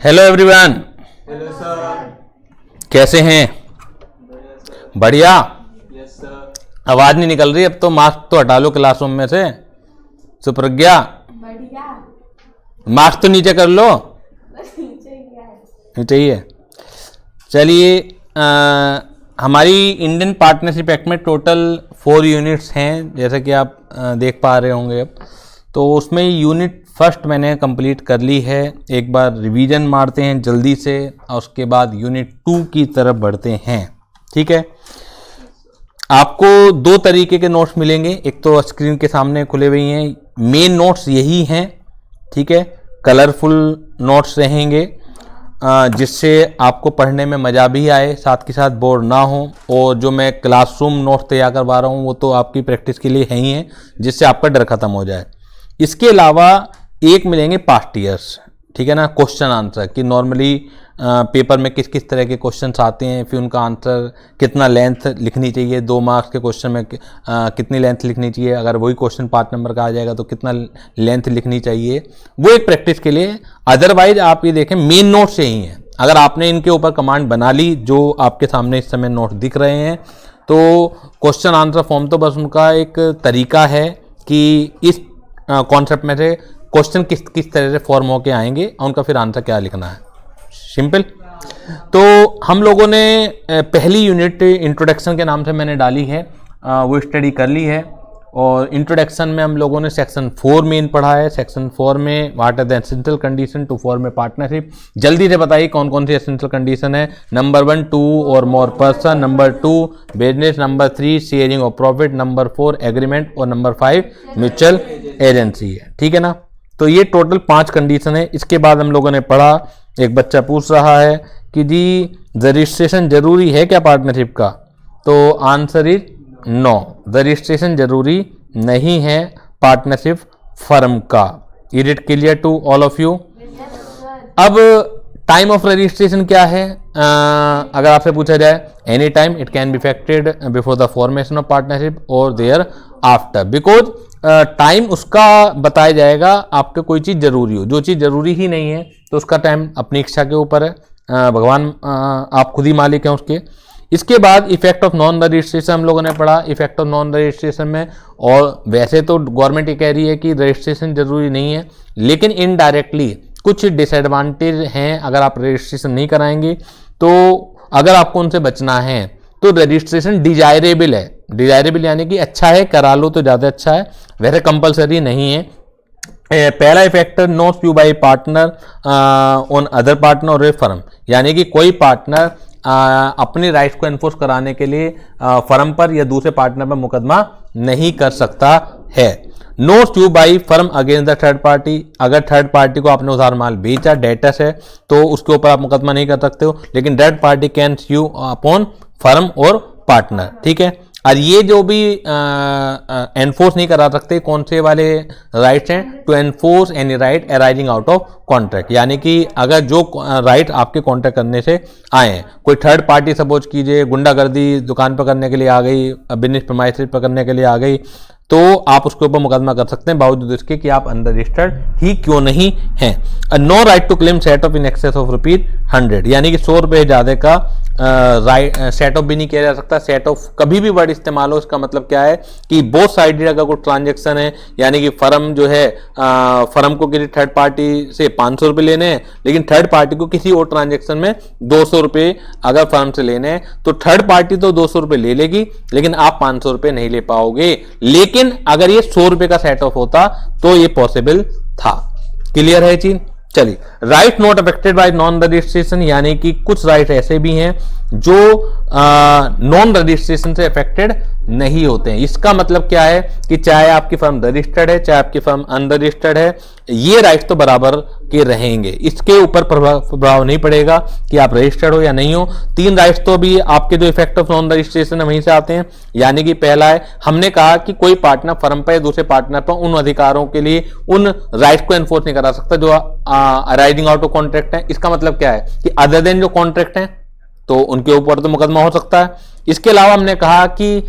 Hello everyone. Hello sir. कैसे हैं? बढ़िया। Yes sir. आवाज नहीं निकल रही। अब तो मास्क तो हटा लो क्लासरूम में से। सुप्रज्ञा, बढ़िया। मास्क तो नीचे कर लो। नीचे ही है। चलिए, हमारी इंडियन पार्टनरशिप एक्ट में टोटल 4 यूनिट्स हैं, जैसे कि आप देख पा रहे होंगे। अब तो उसमें यूनिट फर्स्ट मैंने कंप्लीट कर ली है। एक बार रिवीजन मारते हैं जल्दी से और उसके बाद यूनिट 2 की तरफ बढ़ते हैं। ठीक है, आपको 2 तरीके के नोट्स मिलेंगे। एक तो स्क्रीन के सामने खुले हुए हैं, मेन नोट्स यही हैं। ठीक है, कलरफुल नोट्स रहेंगे जिससे आपको पढ़ने में मज़ा भी आए, साथ के साथ बोर ना हो। और जो मैं क्लासरूम नोट्स तैयार करवा रहा हूँ वो तो आपकी प्रैक्टिस के लिए है ही है, जिससे आपका डर खत्म हो जाए। इसके अलावा एक मिलेंगे पास्ट ईयर्स, ठीक है ना, क्वेश्चन आंसर कि नॉर्मली पेपर में किस किस तरह के क्वेश्चंस आते हैं, फिर उनका आंसर कितना लेंथ लिखनी चाहिए। 2 मार्क्स के क्वेश्चन में कितनी लेंथ लिखनी चाहिए, अगर वही क्वेश्चन 5 नंबर का आ जाएगा तो कितना लेंथ लिखनी चाहिए, वो एक प्रैक्टिस के लिए। अदरवाइज आप ये देखें मेन नोट्स यही हैं। अगर आपने इनके ऊपर कमांड बना ली, जो आपके सामने इस समय नोट दिख रहे हैं, तो क्वेश्चन आंसर फॉर्म तो बस उनका एक तरीका है कि इस कॉन्सेप्ट में से क्वेश्चन किस किस तरह से फॉर्म होके आएंगे और उनका फिर आंसर क्या लिखना है। सिंपल। तो हम लोगों ने पहली यूनिट इंट्रोडक्शन के नाम से मैंने डाली है, वो स्टडी कर ली है। और इंट्रोडक्शन में हम लोगों ने सेक्शन 4 मेन पढ़ा है। सेक्शन 4 में what are the essential condition to form a partnership. जल्दी से बताइए कौन कौन सी एसेंशियल कंडीशन है। नंबर 1 2 और more person, number 2 business, number 3 sharing of profit, number 4 agreement और नंबर 5 म्यूचुअल एजेंसी है। ठीक है ना, तो ये टोटल 5 कंडीशन है। इसके बाद हम लोगों ने पढ़ा, एक बच्चा पूछ रहा है कि जी रजिस्ट्रेशन जरूरी है क्या पार्टनरशिप का, तो आंसर इज नो, रजिस्ट्रेशन जरूरी नहीं है पार्टनरशिप फर्म का। Is it clear to all of you? अब टाइम ऑफ रजिस्ट्रेशन क्या है? अगर आपसे पूछा जाए, any time it can be effected before the formation of partnership और देयर आफ्टर, बिकॉज टाइम उसका बताया जाएगा आपके कोई चीज़ जरूरी हो। जो चीज़ जरूरी ही नहीं है तो उसका टाइम अपनी इच्छा के ऊपर है, भगवान आप खुद ही मालिक हैं उसके। इसके बाद इफेक्ट ऑफ नॉन रजिस्ट्रेशन हम लोगों ने पढ़ा। इफेक्ट ऑफ नॉन रजिस्ट्रेशन में, और वैसे तो गवर्नमेंट ये कह रही है कि रजिस्ट्रेशन जरूरी नहीं है, लेकिन इनडायरेक्टली कुछ डिसएडवांटेज हैं अगर आप रजिस्ट्रेशन नहीं कराएंगे। तो अगर आपको उनसे बचना है तो रजिस्ट्रेशन डिजायरेबल है। डिजायरेबल यानी कि अच्छा है, करा लो तो ज़्यादा अच्छा है, वैसे कंपलसरी नहीं है। पहला factor, no sue by partner on other partner और ए फर्म, यानी कि कोई पार्टनर अपने राइट्स को एनफोर्स कराने के लिए फर्म पर या दूसरे पार्टनर पर मुकदमा नहीं कर सकता है। No sue by firm against the third party, अगर थर्ड पार्टी को आपने उधार माल बेचा, डेटस है, तो उसके ऊपर आप मुकदमा नहीं कर सकते हो, लेकिन third party can sue upon firm और पार्टनर। ठीक है, और ये जो भी एनफोर्स नहीं करा सकते, कौन से वाले राइट्स हैं? To enforce any right arising out of contract, यानी कि अगर जो राइट आपके कॉन्ट्रैक्ट करने से आए हैं, कोई थर्ड पार्टी सपोज कीजिए गुंडागर्दी दुकान पर करने के लिए आ गई, बिजनेस प्रीमाइसेस पर करने के लिए आ गई, तो आप उसके ऊपर मुकदमा कर सकते हैं बावजूद इसके कि आप अनरजिस्टर्ड ही क्यों नहीं हैं। No right to claim set off in excess of ₹100, यानी कि 100 रुपये ज़्यादा का राइट सेट ऑफ भी नहीं किया जा सकता। सेट ऑफ कभी भी वर्ड इस्तेमाल हो, इसका मतलब क्या है कि बोथ साइडेड अगर कोई ट्रांजेक्शन है, यानी कि फर्म जो है फर्म को किसी थर्ड पार्टी से 500 रुपये लेने हैं, लेकिन थर्ड पार्टी को किसी और ट्रांजेक्शन में 200 रुपये अगर फर्म से लेने हैं, तो थर्ड पार्टी तो 200 रुपये ले लेगी, लेकिन आप 500 रुपये नहीं ले पाओगे। लेकिन अगर ये 100 रुपये का सेट ऑफ होता तो ये पॉसिबल था। क्लियर है चीज? चलिए, right not affected by non registration, यानी कि कुछ राइट ऐसे भी हैं जो नॉन रजिस्ट्रेशन से अफेक्टेड नहीं होते हैं। इसका मतलब क्या है कि चाहे आपकी फर्म रजिस्टर्ड है, चाहे आपकी फर्म अनरजिस्टर्ड है, ये राइट तो बराबर के रहेंगे। इसके ऊपर प्रभाव नहीं पड़ेगा कि आप रजिस्टर्ड हो या नहीं हो। 3 राइट्स तो भी आपके जो इफेक्ट ऑफ नॉन रजिस्ट्रेशन है वहीं से आते हैं, यानी कि पहला है, हमने कहा कि कोई पार्टनर फर्म पर या दूसरे पार्टनर पर उन अधिकारों के लिए उन राइट्स को एनफोर्स नहीं करा सकता जो अराइजिंग आउट ऑफ कॉन्ट्रैक्ट है। इसका मतलब क्या है कि अदर देन जो कॉन्ट्रैक्ट है तो उनके ऊपर तो मुकदमा हो सकता है। इसके अलावा हमने कहा कि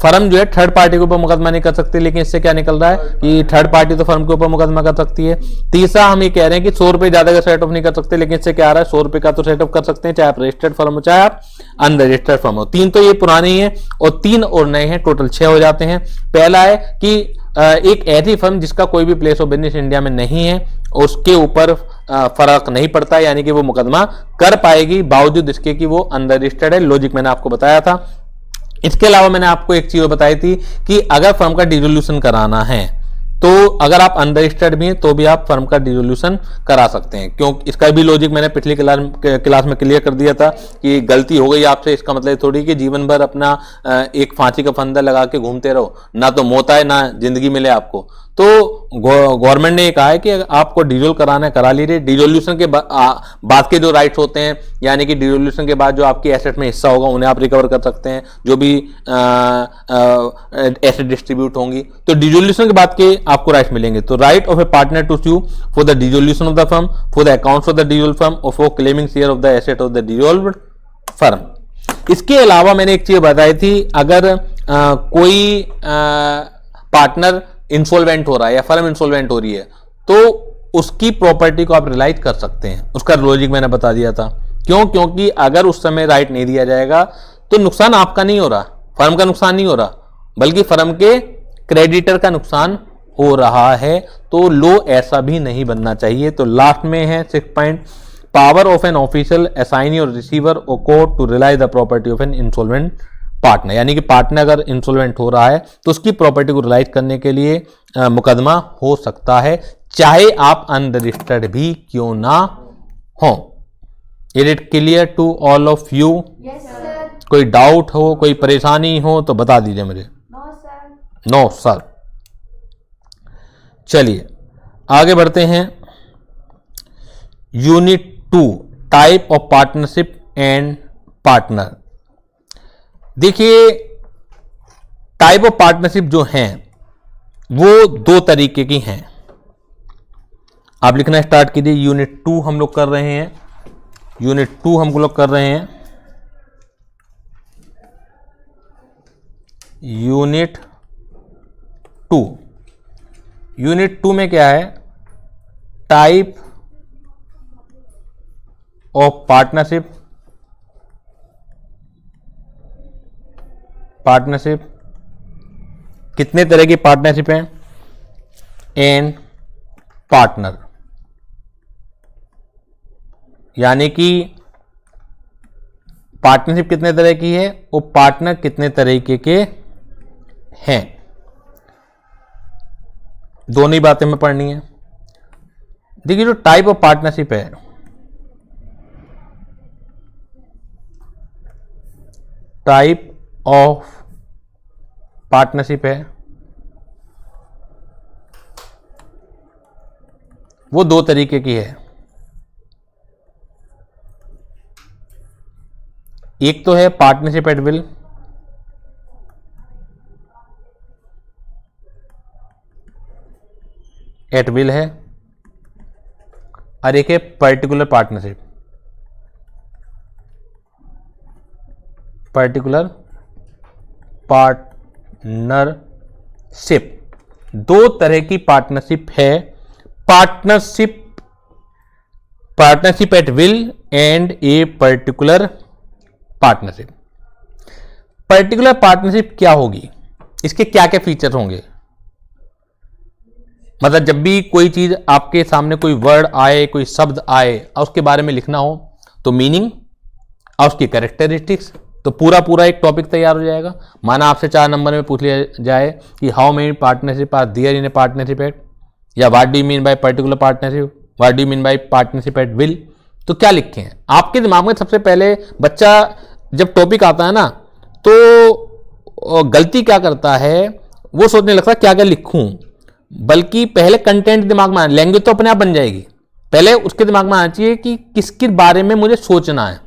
फर्म जो है थर्ड पार्टी के ऊपर मुकदमा नहीं कर सकती, लेकिन इससे क्या निकल रहा है कि थर्ड पार्टी तो फर्म के ऊपर मुकदमा कर सकती है। तीसरा हम ये कह रहे हैं कि 100 रुपए ज्यादा का सेट ऑफ नहीं कर सकते, लेकिन इससे क्या आ रहा है 100 रुपए का तो सेट ऑफ कर सकते हैं, चाहे आप रजिस्टर्ड फर्म हो चाहे आप अनरजिस्टर्ड फर्म हो। 3 तो ये पुराने ही है और 3 और नए हैं, टोटल 6 हो जाते हैं। पहला है कि एक ऐसी फर्म जिसका कोई भी प्लेस ऑफ बिजनेस इंडिया में नहीं है, उसके ऊपर फर्क नहीं पड़ता, यानी कि वो मुकदमा कर पाएगी बावजूद इसके कि वो अनरजिस्टर्ड है। लॉजिक मैंने आपको बताया था। इसके अलावा मैंने आपको एक चीज बताई थी कि अगर फर्म का डिसोल्यूशन कराना है तो अगर आप अनरजिस्टर्ड भी हैं तो भी आप फर्म का डिसोल्यूशन करा सकते हैं। क्यों, इसका भी लॉजिक मैंने पिछली क्लास में क्लियर कर दिया था कि गलती हो गई आपसे, इसका मतलब थोड़ी कि जीवन भर अपना एक फांसी का फंदा लगा के घूमते रहो, ना तो मौत आए ना जिंदगी मिले आपको। तो गवर्नमेंट ने कहा है कि आपको डिसोल्व कराना है करा लीजिए। डिसोल्यूशन के बाद के जो राइट्स होते हैं, यानी कि डिसोल्यूशन के बाद जो आपकी एसेट में हिस्सा होगा उन्हें आप रिकवर कर सकते हैं, जो भी एसेट डिस्ट्रीब्यूट होंगी, तो डिसोल्यूशन के बाद के आपको राइट्स मिलेंगे। तो right of a partner to sue for the dissolution of the firm, for the accounts of the dissolved firm और for claiming share of the asset of the dissolved firm. इसके अलावा मैंने एक चीज बताई थी, अगर कोई पार्टनर इंसॉल्वेंट हो रहा है या फर्म इंसॉल्वेंट हो रही है तो उसकी प्रॉपर्टी को आप रिलाइज कर सकते हैं। उसका लॉजिक मैंने बता दिया था। क्यों? क्योंकि अगर उस समय राइट नहीं दिया जाएगा तो नुकसान आपका नहीं हो रहा, फर्म का नुकसान नहीं हो रहा, बल्कि फर्म के क्रेडिटर का नुकसान हो रहा है। तो लो ऐसा भी नहीं बनना चाहिए। तो लास्ट में है 6 point, power of an official assignee और रिसीवर और court to realise the property of an insolvent partner, यानी कि पार्टनर अगर इंसॉल्वेंट हो रहा है तो उसकी प्रॉपर्टी को रिलाइज करने के लिए मुकदमा हो सकता है, चाहे आप अनरजिस्टर्ड भी क्यों ना हो। Is it clear to all of you? कोई डाउट हो, कोई परेशानी हो तो बता दीजिए मुझे। No sir. चलिए आगे बढ़ते हैं। Unit 2, type of partnership and partner. देखिए, टाइप ऑफ पार्टनरशिप जो हैं वो 2 तरीके की हैं। आप लिखना स्टार्ट कीजिए। यूनिट 2 हम लोग कर रहे हैं, यूनिट 2 हम लोग कर रहे हैं। यूनिट 2, यूनिट 2 में क्या है? टाइप ऑफ पार्टनरशिप, पार्टनरशिप कितने तरह की पार्टनरशिप है, एंड पार्टनर, यानी कि पार्टनरशिप कितने तरह की है और पार्टनर कितने तरीके के हैं। दोनों ही बातें में पढ़नी है। देखिए, जो टाइप ऑफ पार्टनरशिप है, टाइप ऑफ पार्टनरशिप है, वो 2 तरीके की है। एक तो है partnership at will, at will है, और एक है पर्टिकुलर पार्टनरशिप, पर्टिकुलर पार्टनरशिप। 2 तरह की पार्टनरशिप है। Partnership at will and A particular partnership. Particular partnership क्या होगी, इसके क्या क्या फीचर होंगे? मतलब जब भी कोई चीज आपके सामने, कोई वर्ड आए, कोई शब्द आए और उसके बारे में लिखना हो तो मीनिंग और उसकी कैरेक्टरिस्टिक्स, तो पूरा एक टॉपिक तैयार हो जाएगा। माना आपसे 4 नंबर में पूछ लिया जाए कि how many partnership are there in a partnership at, या what do you mean by particular partnership, what do you mean by partnership at will, तो क्या लिखे हैं आपके दिमाग में? सबसे पहले बच्चा जब टॉपिक आता है ना तो गलती क्या करता है, वो सोचने लगता है क्या क्या लिखूं, बल्कि पहले कंटेंट दिमाग में, लैंग्वेज तो अपने आप बन जाएगी, पहले उसके दिमाग में आना चाहिए कि किसके बारे में मुझे सोचना है।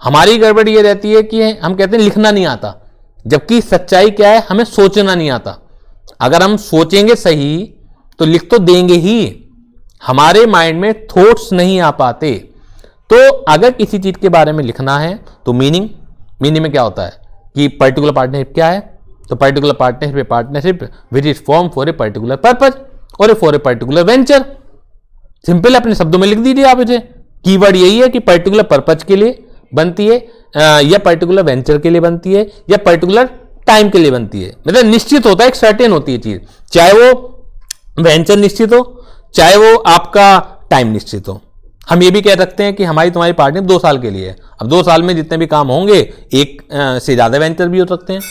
हमारी गड़बड़ ये रहती है कि हम कहते हैं लिखना नहीं आता, जबकि सच्चाई क्या है, हमें सोचना नहीं आता। अगर हम सोचेंगे सही तो लिख तो देंगे ही, हमारे माइंड में थॉट्स नहीं आ पाते। तो अगर किसी चीज के बारे में लिखना है तो मीनिंग में क्या होता है कि पर्टिकुलर पार्टनरशिप क्या है, तो particular partnership which is form for a particular purpose और for a particular venture. Simple अपने शब्दों में लिख दीजिए आप इसे। कीवर्ड यही है कि पर्टिकुलर पर्पज के लिए बनती है या पर्टिकुलर वेंचर के लिए बनती है या पर्टिकुलर टाइम के लिए बनती है। मतलब निश्चित होता है, एक सर्टेन होती है चीज, चाहे वो वेंचर निश्चित हो चाहे वो आपका टाइम निश्चित हो। हम ये भी कह सकते हैं कि हमारी तुम्हारी पार्टनरशिप 2 साल के लिए है। अब 2 साल में जितने भी काम होंगे एक से ज्यादा वेंचर भी हो सकते हैं,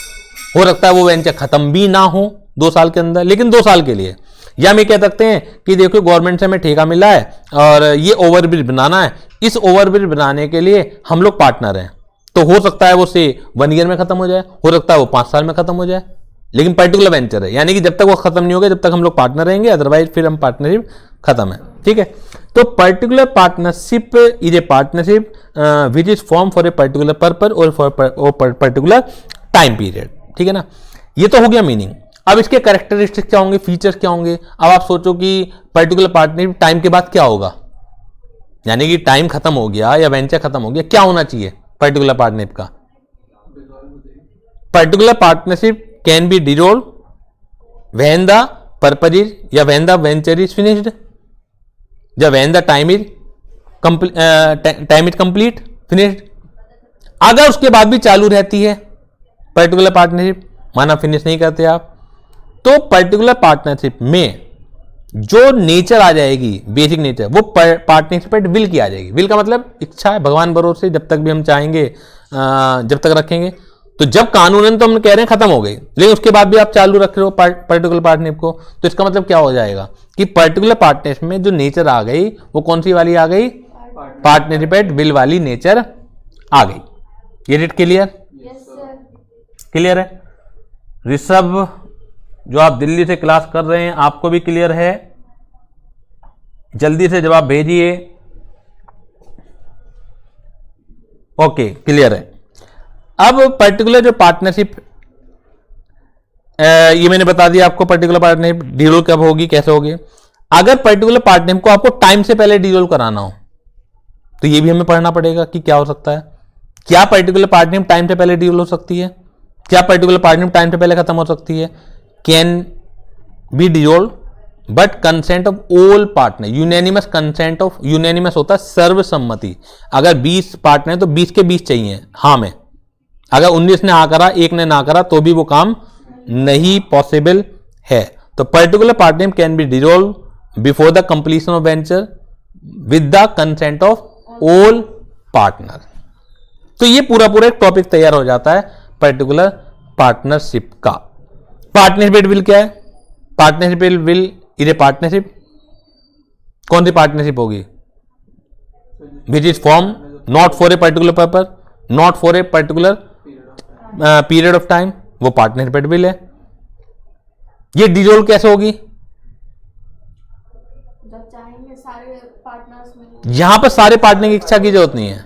हो सकता है वो वेंचर खत्म भी ना हो 2 साल के अंदर, लेकिन 2 साल के लिए। या हम ये कह सकते हैं कि देखो गवर्नमेंट से हमें ठेका मिला है और ये ओवरब्रिज बनाना है, इस ओवरब्रिज बनाने के लिए हम लोग पार्टनर हैं, तो हो सकता है वो से 1 ईयर में खत्म हो जाए, हो सकता है वो 5 साल में खत्म हो जाए, लेकिन पर्टिकुलर वेंचर है, यानी कि जब तक वो खत्म नहीं होगा जब तक हम लोग पार्टनर रहेंगे, अदरवाइज फिर हम पार्टनरशिप खत्म है। ठीक है, तो particular partnership is a partnership which is form for a particular purpose और फॉर पर्टिकुलर टाइम पीरियड। ठीक है ना, ये तो हो गया मीनिंग। अब इसके कैरेक्टरिस्टिक्स क्या होंगे, फीचर्स क्या होंगे। अब आप सोचो कि पर्टिकुलर पार्टनरशिप टाइम के बाद क्या होगा, यानी कि टाइम खत्म हो गया या वेंचर खत्म हो गया, क्या होना चाहिए पर्टिकुलर पार्टनरशिप का। Particular partnership can be dissolve when the purpose is या when the venture is finished या when the time is complete finished. अगर उसके बाद भी चालू रहती है पर्टिकुलर पार्टनरशिप, माना फिनिश नहीं करते आप, तो पर्टिकुलर पार्टनरशिप में जो नेचर आ जाएगी, बेसिक नेचर, वो पार्टनरशिप विल की आ जाएगी। विल का मतलब इच्छा है, भगवान भरोसे जब तक भी हम चाहेंगे जब तक रखेंगे। तो जब कानूनन तो हम कह रहे हैं खत्म हो गई, लेकिन उसके बाद भी आप चालू रख रहे हो पर्टिकुलर पार्टनरशिप को, तो इसका मतलब क्या हो जाएगा कि पर्टिकुलर पार्टनरशिप में जो नेचर आ गई वो कौन सी वाली आ गई, पार्टनरशिप एट विल वाली नेचर आ गई। ये क्लियर? क्लियर है? ऋषभ जो आप दिल्ली से क्लास कर रहे हैं आपको भी क्लियर है? जल्दी से जवाब भेजिए। ओके, क्लियर है। अब पर्टिकुलर जो पार्टनरशिप, ये मैंने बता दिया आपको पर्टिकुलर पार्टनरशिप डिसॉल्व कब होगी, कैसे होगी। अगर पर्टिकुलर पार्टनरशिप को आपको टाइम से पहले डिसॉल्व कराना हो तो ये भी हमें पढ़ना पड़ेगा कि क्या हो सकता है। क्या पर्टिकुलर पार्टनरशिप टाइम से पहले डिसॉल्व हो सकती है, क्या पर्टिकुलर पार्टनरशिप टाइम से पहले खत्म हो सकती है। Can be dissolve but consent of all partner, unanimous consent of, unanimous होता है सर्वसम्मति। अगर 20 पार्टनर तो 20 के 20 चाहिए हाँ में। अगर 19 ने हाँ करा, एक ने ना करा, तो भी वो काम नहीं पॉसिबल है। तो particular partnership can be dissolve before the completion of venture with the consent of all partner. तो ये पूरा एक टॉपिक तैयार हो जाता है पर्टिकुलर पार्टनरशिप का। पार्टनरशिप विल क्या है, partnership will is a partnership, कौन सी पार्टनरशिप होगी, विच is form not for a particular purpose, not for a particular period of time, वो पार्टनरशिप विल है। ये डिसॉल्व कैसे होगी, जब चाहेंगे सारे पार्टनर्स में। यहां पर सारे पार्टनर की इच्छा की जरूरत नहीं है।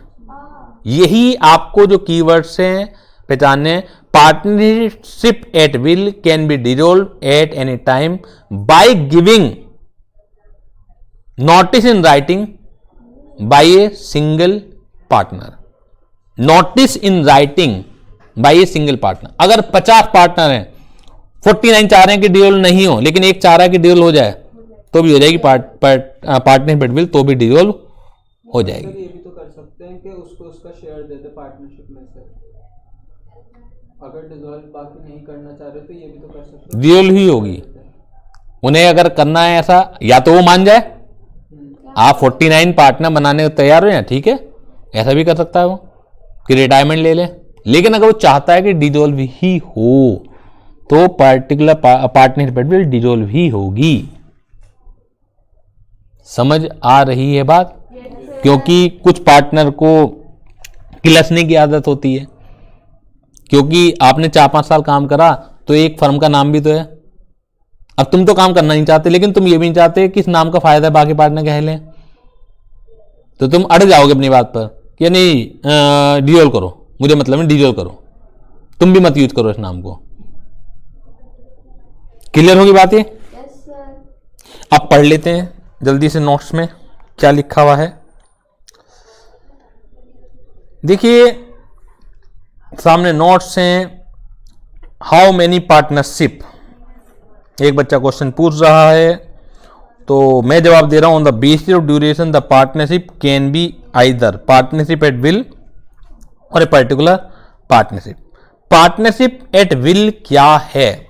यही आपको जो कीवर्ड्स हैं पहचानने। Partnership at will can be dissolve at any time by giving notice in writing by a single partner, notice in writing by a single partner. अगर 50 पार्टनर हैं, 49 चाह रहे हैं कि डिसॉल्व नहीं हो, लेकिन एक चाह रहा है कि डिसॉल्व हो जाए, तो भी हो जाएगी पार्टनरशिप एट विल, तो भी डिसॉल्व हो जाएगी। ये भी तो कर सकते हैं कि उसको उसका शेयर दे दे पार्टनरशिप में से, अगर डिसॉल्व बाकी नहीं करना चाह रहे तो ये भी तो कर सकते हैं, डिसॉल्व ही होगी। उन्हें अगर करना है ऐसा, या तो वो मान जाए, आप 49 पार्टनर बनाने को तैयार हो, या ठीक है, ऐसा भी कर सकता है वो कि रिटायरमेंट ले ले। लेकिन अगर वो चाहता है कि डिसॉल्व ही हो तो पर्टिकुलर पार्टनरशिप विल डिसॉल्व ही होगी। समझ आ रही है बात? क्योंकि कुछ पार्टनर को किलसने की आदत होती है, क्योंकि आपने 4-5 साल काम करा तो एक फर्म का नाम भी तो है। अब तुम तो काम करना नहीं चाहते, लेकिन तुम ये भी नहीं चाहते कि इस नाम का फायदा बाकी पार्टनर कह लें, तो तुम अड़ जाओगे अपनी बात पर कि नहीं डिसॉल्व करो, मुझे मतलब नहीं, डिसॉल्व करो, तुम भी मत यूज करो इस नाम को। क्लियर होगी बात ये? Yes sir. अब पढ़ लेते हैं जल्दी से नोट्स में क्या लिखा हुआ है। देखिए सामने नोट्स हैं। हाउ मेनी पार्टनरशिप, एक बच्चा क्वेश्चन पूछ रहा है, तो मैं जवाब दे रहा हूं। On the basis of duration the partnership can be either partnership at will और a particular partnership. Partnership at will क्या है?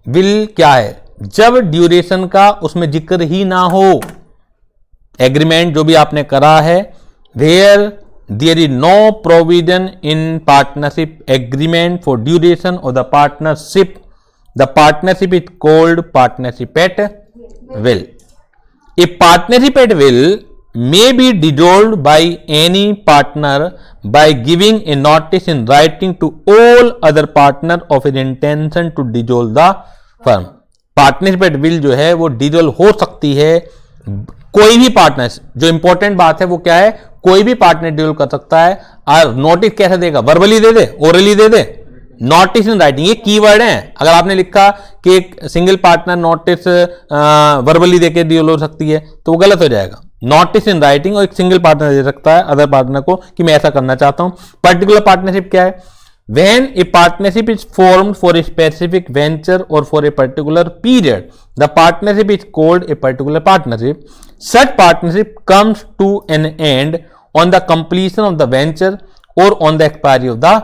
विल क्या है? जब ड्यूरेशन का उसमें जिक्र ही ना हो, एग्रीमेंट जो भी आपने करा है, where there is no provision in partnership agreement for duration of the partnership is called partnership at will. A partnership at will may be dissolved by any partner by giving a notice in writing to all other partner of his intention to dissolve the firm। Partnership at will जो है वो dissolve हो सकती है, कोई भी partner. जो important बात है वो क्या है? कोई भी पार्टनर डिसॉल्व कर सकता है। और नोटिस कैसे देगा? Verbally they they, orally they they, notice in writing, ये कीवर्ड है। अगर आपने लिखा कि एक सिंगल पार्टनर नोटिस वर्बली देके डिसॉल्व हो सकती है तो वो गलत हो जाएगा। नोटिस इन राइटिंग और एक सिंगल पार्टनर दे सकता है अदर पार्टनर को कि मैं ऐसा करना चाहता हूं। पर्टिकुलर पार्टनरशिप क्या है? When a partnership is formed for a specific venture or for a particular period, the partnership is called a particular partnership. Such partnership comes to an end on the completion of the venture or on the expiry of the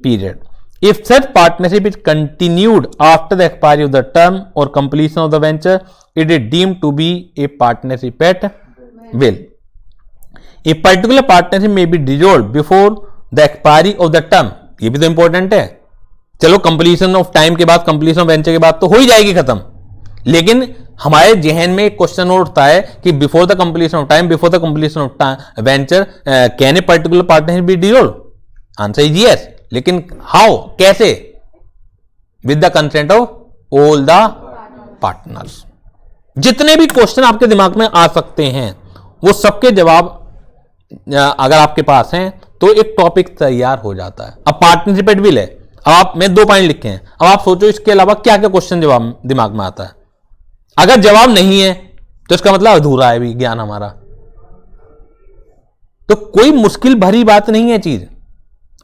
period. If such partnership is continued after the expiry of the term or completion of the venture, it is deemed to be a partnership at will. A particular partnership may be dissolved before the expiry of the term. ये भी तो important है। चलो completion of time के बाद, completion of venture के बाद तो हो ही जाएगी खत्म, लेकिन हमारे जहन में एक क्वेश्चन और उठता है कि before the completion of time, before the completion of venture, can a particular partnership B dissolve? Answer is yes, लेकिन हाउ, कैसे? With the consent of all the partners. जितने भी क्वेश्चन आपके दिमाग में आ सकते हैं वो सबके जवाब अगर आपके पास हैं तो एक टॉपिक तैयार हो जाता है। अब पार्टनरशिप एट विल है, अब आप मैं 2 पॉइंट लिखे हैं, अब आप सोचो इसके अलावा क्या क्या क्वेश्चन जवाब दिमाग में आता है। अगर जवाब नहीं है तो इसका मतलब अधूरा है भी ज्ञान हमारा। तो कोई मुश्किल भरी बात नहीं है चीज।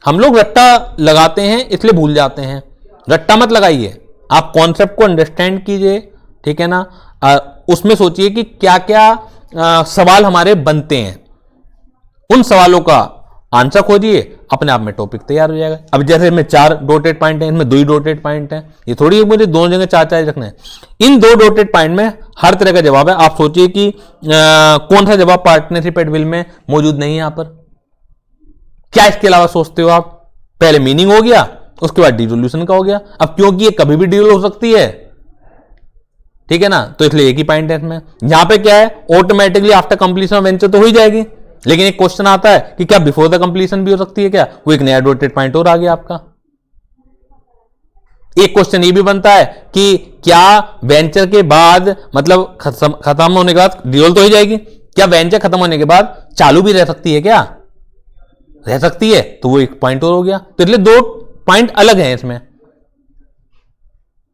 हम लोग रट्टा लगाते हैं इसलिए भूल जाते हैं। रट्टा मत लगाइए, आप कॉन्सेप्ट को अंडरस्टैंड कीजिए, ठीक है ना। उसमें सोचिए कि क्या क्या सवाल हमारे बनते हैं, उन सवालों का आंसर खोजिए, अपने आप में टॉपिक तैयार हो जाएगा। अब जैसे में 4 डॉटेड पॉइंट है, इनमें 2 ही डॉटेड पॉइंट है, ये थोड़ी मुझे दोनों जगह 4 रखना है। इन 2 डॉटेड पॉइंट में हर तरह का जवाब है। आप सोचिए कि कौन सा जवाब पार्टनरशिप एट विल में मौजूद नहीं है यहां पर। क्या इसके अलावा सोचते हो आप? पहले मीनिंग हो गया, उसके बाद डिसोल्यूशन का हो गया। अब क्योंकि ये कभी भी डिसोल्व हो सकती है, ठीक है ना, तो इसलिए एक ही पॉइंट है इसमें। यहां पे क्या है? Automatically after completion of venture तो हो ही जाएगी, लेकिन एक क्वेश्चन आता है कि क्या बिफोर द कंप्लीशन भी हो सकती है क्या? वो एक नया डॉटेड पॉइंट और आ गया आपका। एक क्वेश्चन ये भी बनता है कि क्या वेंचर के बाद, मतलब खत्म होने के बाद डिसॉल्व तो हो जाएगी, क्या वेंचर खत्म होने के बाद चालू भी रह सकती है क्या? रह सकती है, तो वो एक पॉइंट और हो गया। तो इसलिए 2 पॉइंट अलग हैं इसमें।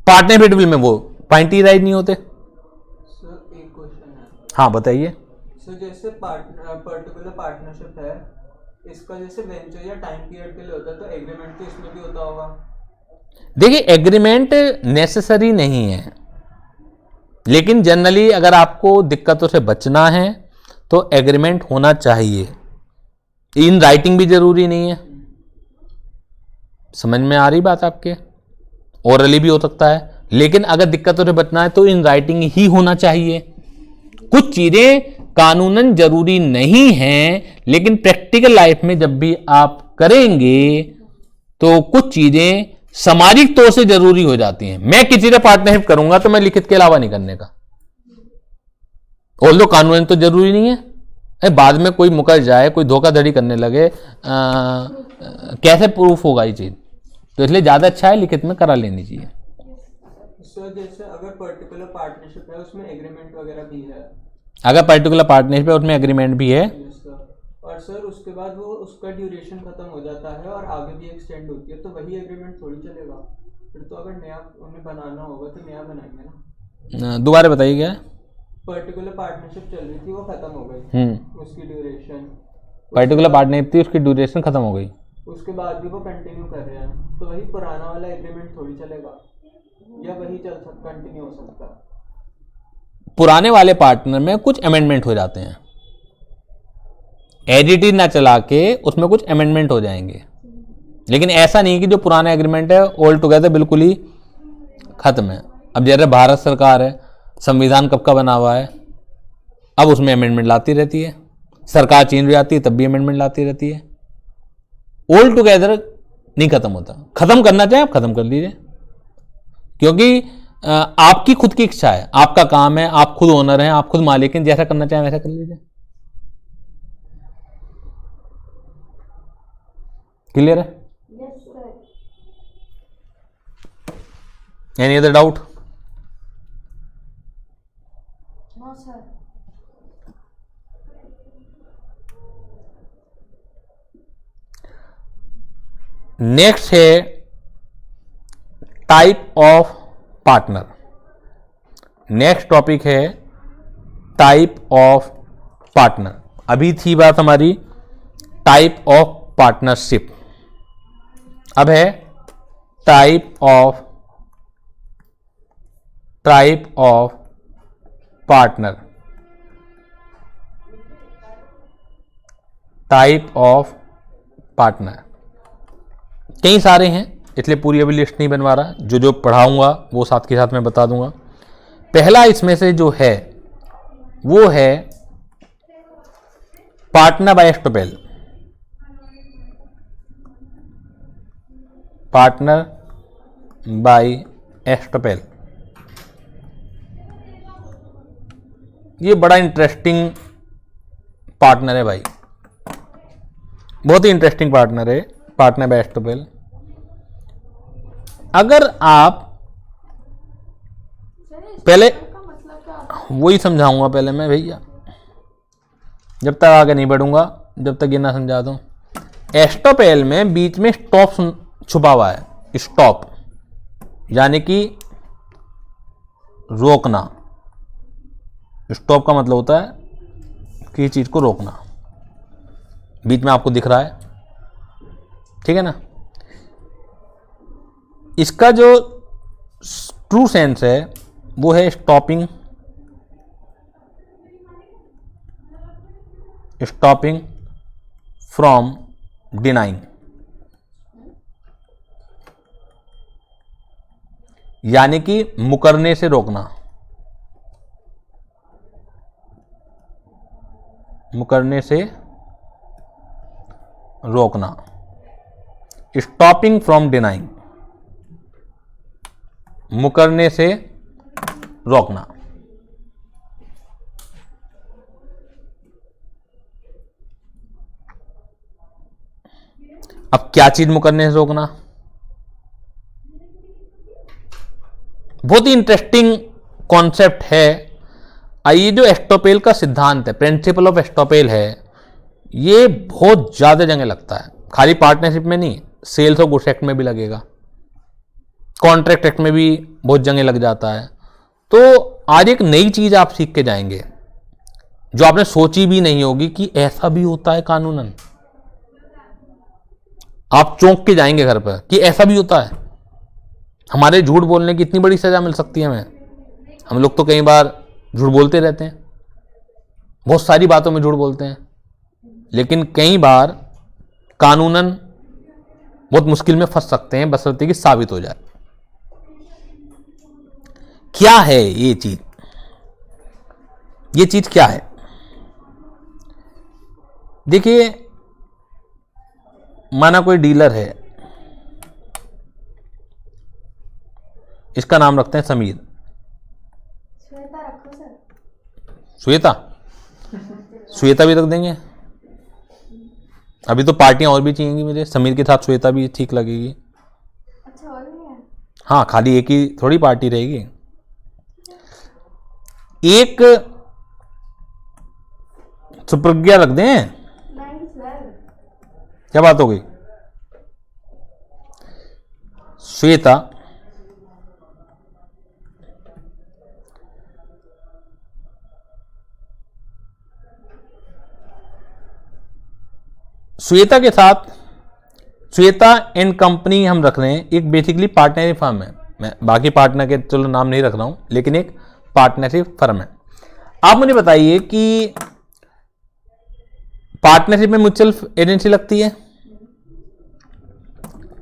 पार्टनरशिप एट विल में वो पॉइंट ही राइट नहीं होते। सर एक क्वेश्चन है। हाँ बताइए। सर जैसे पर्टिकुलर पार्टनरशिप है, इसका जैसे वेंचर या टाइम पीरियड के लिए होता है, तो एग्रीमेंट तो इसमें भी होता होगा? देखिए एग्रीमेंट नेसेसरी नहीं है, लेकिन जनरली अगर आपको दिक्कतों से बचना है तो एग्रीमेंट होना चाहिए। इन राइटिंग भी जरूरी नहीं है। समझ में आ रही बात आपके? ओरली भी हो सकता है, लेकिन अगर दिक्कतों से बचना है तो इन राइटिंग ही होना चाहिए। कुछ चीजें कानूनन जरूरी नहीं हैं, लेकिन प्रैक्टिकल लाइफ में जब भी आप करेंगे तो कुछ चीजें सामाजिक तौर से जरूरी हो जाती हैं। मैं किसी से पार्टनरशिप करूंगा तो मैं लिखित के अलावा नहीं करने का, ऑल्दो कानूनन तो जरूरी नहीं है। बाद में कोई मुकर जाए, कोई धोखाधड़ी करने लगे, कैसे प्रूफ होगा ये चीज? तो इसलिए ज्यादा अच्छा है लिखित में करा लेनी चाहिए। सर जैसे अगर पर्टिकुलर पार्टनरशिप है उसमें एग्रीमेंट वगैरह भी है, अगर पर्टिकुलर पार्टनरशिप है उसमें एग्रीमेंट भी है, और सर उसके बाद वो उसका ड्यूरेशन खत्म हो जाता है और आगे भी एक्सटेंड होती है, तो वही एग्रीमेंट थोड़ी चलेगा फिर? तो अगर नया उन्हें बनाना होगा तो नया बनाएंगे ना। दोबारा बताइए क्या? पर्टिकुलर पार्टनरशिप चल रही थी, वो खत्म हो गई, उसकी ड्यूरेशन, पर्टिकुलर पार्टनरशिप थी, उसकी ड्यूरेशन खत्म हो गई। उसके बाद भी वो कंटिन्यू कर रहे हैं, तो वही पुराना वाला एग्रीमेंट थोड़ी चलेगा, या वही चल सकता, कंटिन्यू हो सकता है। पुराने वाले पार्टनर में कुछ अमेंडमेंट हो जाते हैं, एडिटिव ना चला के उसमें कुछ अमेंडमेंट हो जाएंगे, लेकिन ऐसा नहीं कि जो पुराना एग्रीमेंट है ऑल टुगेदर बिल्कुल ही खत्म है। अब जैसे भारत सरकार है, संविधान कब का बना हुआ है, अब उसमें अमेंडमेंट लाती रहती है, सरकार चेंज हो जाती है तब भी अमेंडमेंट लाती रहती है, ऑल टुगेदर नहीं खत्म होता। खत्म करना चाहे आप खत्म कर लीजिए, क्योंकि आपकी खुद की इच्छा है, आपका काम है, आप खुद ओनर हैं, आप खुद मालिक हैं, जैसा करना चाहें वैसा कर लीजिए। क्लियर है? Yes sir. Any other doubt? No sir. Next है type of partner. Next topic है टाइप ऑफ पार्टनर। अभी थी बात हमारी टाइप ऑफ पार्टनरशिप, अब है type of partner. Type of partner कई सारे हैं, इसलिए पूरी अभी लिस्ट नहीं बनवा रहा, जो जो पढ़ाऊंगा वो साथ के साथ मैं बता दूंगा। पहला इसमें से जो है वो है पार्टनर बाय एस्टोपेल। पार्टनर बाय एस्टोपेल, ये बड़ा इंटरेस्टिंग पार्टनर है भाई, बहुत ही इंटरेस्टिंग पार्टनर है पार्टनर बाय एस्टोपेल। अगर आप पहले का मतलब क्या होता है? वही समझाऊंगा पहले मैं भैया, जब तक आगे नहीं बढ़ूंगा जब तक ये ना समझा दूं। एस्टोपेल में बीच में स्टॉप छुपा हुआ है, स्टॉप यानी कि रोकना। स्टॉप का मतलब होता है किसी चीज को रोकना, बीच में आपको दिख रहा है, ठीक है ना। इसका जो ट्रू सेंस है वो है स्टॉपिंग फ्रॉम डिनाइंग, यानी कि मुकरने से रोकना, मुकरने से रोकना। स्टॉपिंग फ्रॉम डिनाइंग, मुकरने से रोकना। अब क्या चीज मुकरने से रोकना, बहुत ही इंटरेस्टिंग कॉन्सेप्ट है। आइए, जो एस्टोपेल का सिद्धांत है, प्रिंसिपल ऑफ एस्टोपेल है, ये बहुत ज्यादा जगह लगता है, खाली पार्टनरशिप में नहीं, सेल्स और गुड्स एक्ट में भी लगेगा, कॉन्ट्रैक्ट एक्ट में भी बहुत जगह लग जाता है। तो आज एक नई चीज आप सीख के जाएंगे जो आपने सोची भी नहीं होगी कि ऐसा भी होता है कानूनन। आप चौंक के जाएंगे घर पर कि ऐसा भी होता है, हमारे झूठ बोलने की इतनी बड़ी सजा मिल सकती है हमें। हम लोग तो कई बार झूठ बोलते रहते हैं, बहुत सारी बातों में झूठ बोलते हैं, लेकिन कई बार कानूनन बहुत मुश्किल में फंस सकते हैं बशर्ते कि साबित हो जाए। क्या है ये चीज? ये चीज क्या है? देखिए, माना कोई डीलर है, इसका नाम रखते हैं समीर। श्वेता रखो सर। श्वेता, श्वेता भी रख देंगे। अभी तो पार्टियां और भी चाहिएंगी मुझे, समीर के साथ श्वेता भी ठीक लगेगी। अच्छा, और भी है? हाँ, खाली एक ही थोड़ी पार्टी रहेगी। एक सुप्रज्ञा रख दें। नहीं सर। क्या बात हो गई? श्वेता, श्वेता के साथ श्वेता एंड कंपनी हम रख रहे हैं, एक बेसिकली पार्टनरशिप फर्म है। मैं बाकी पार्टनर के चलो नाम नहीं रख रहा हूं, लेकिन एक पार्टनरशिप फर्म है। आप मुझे बताइए कि पार्टनरशिप में म्यूचुअल एजेंसी लगती है,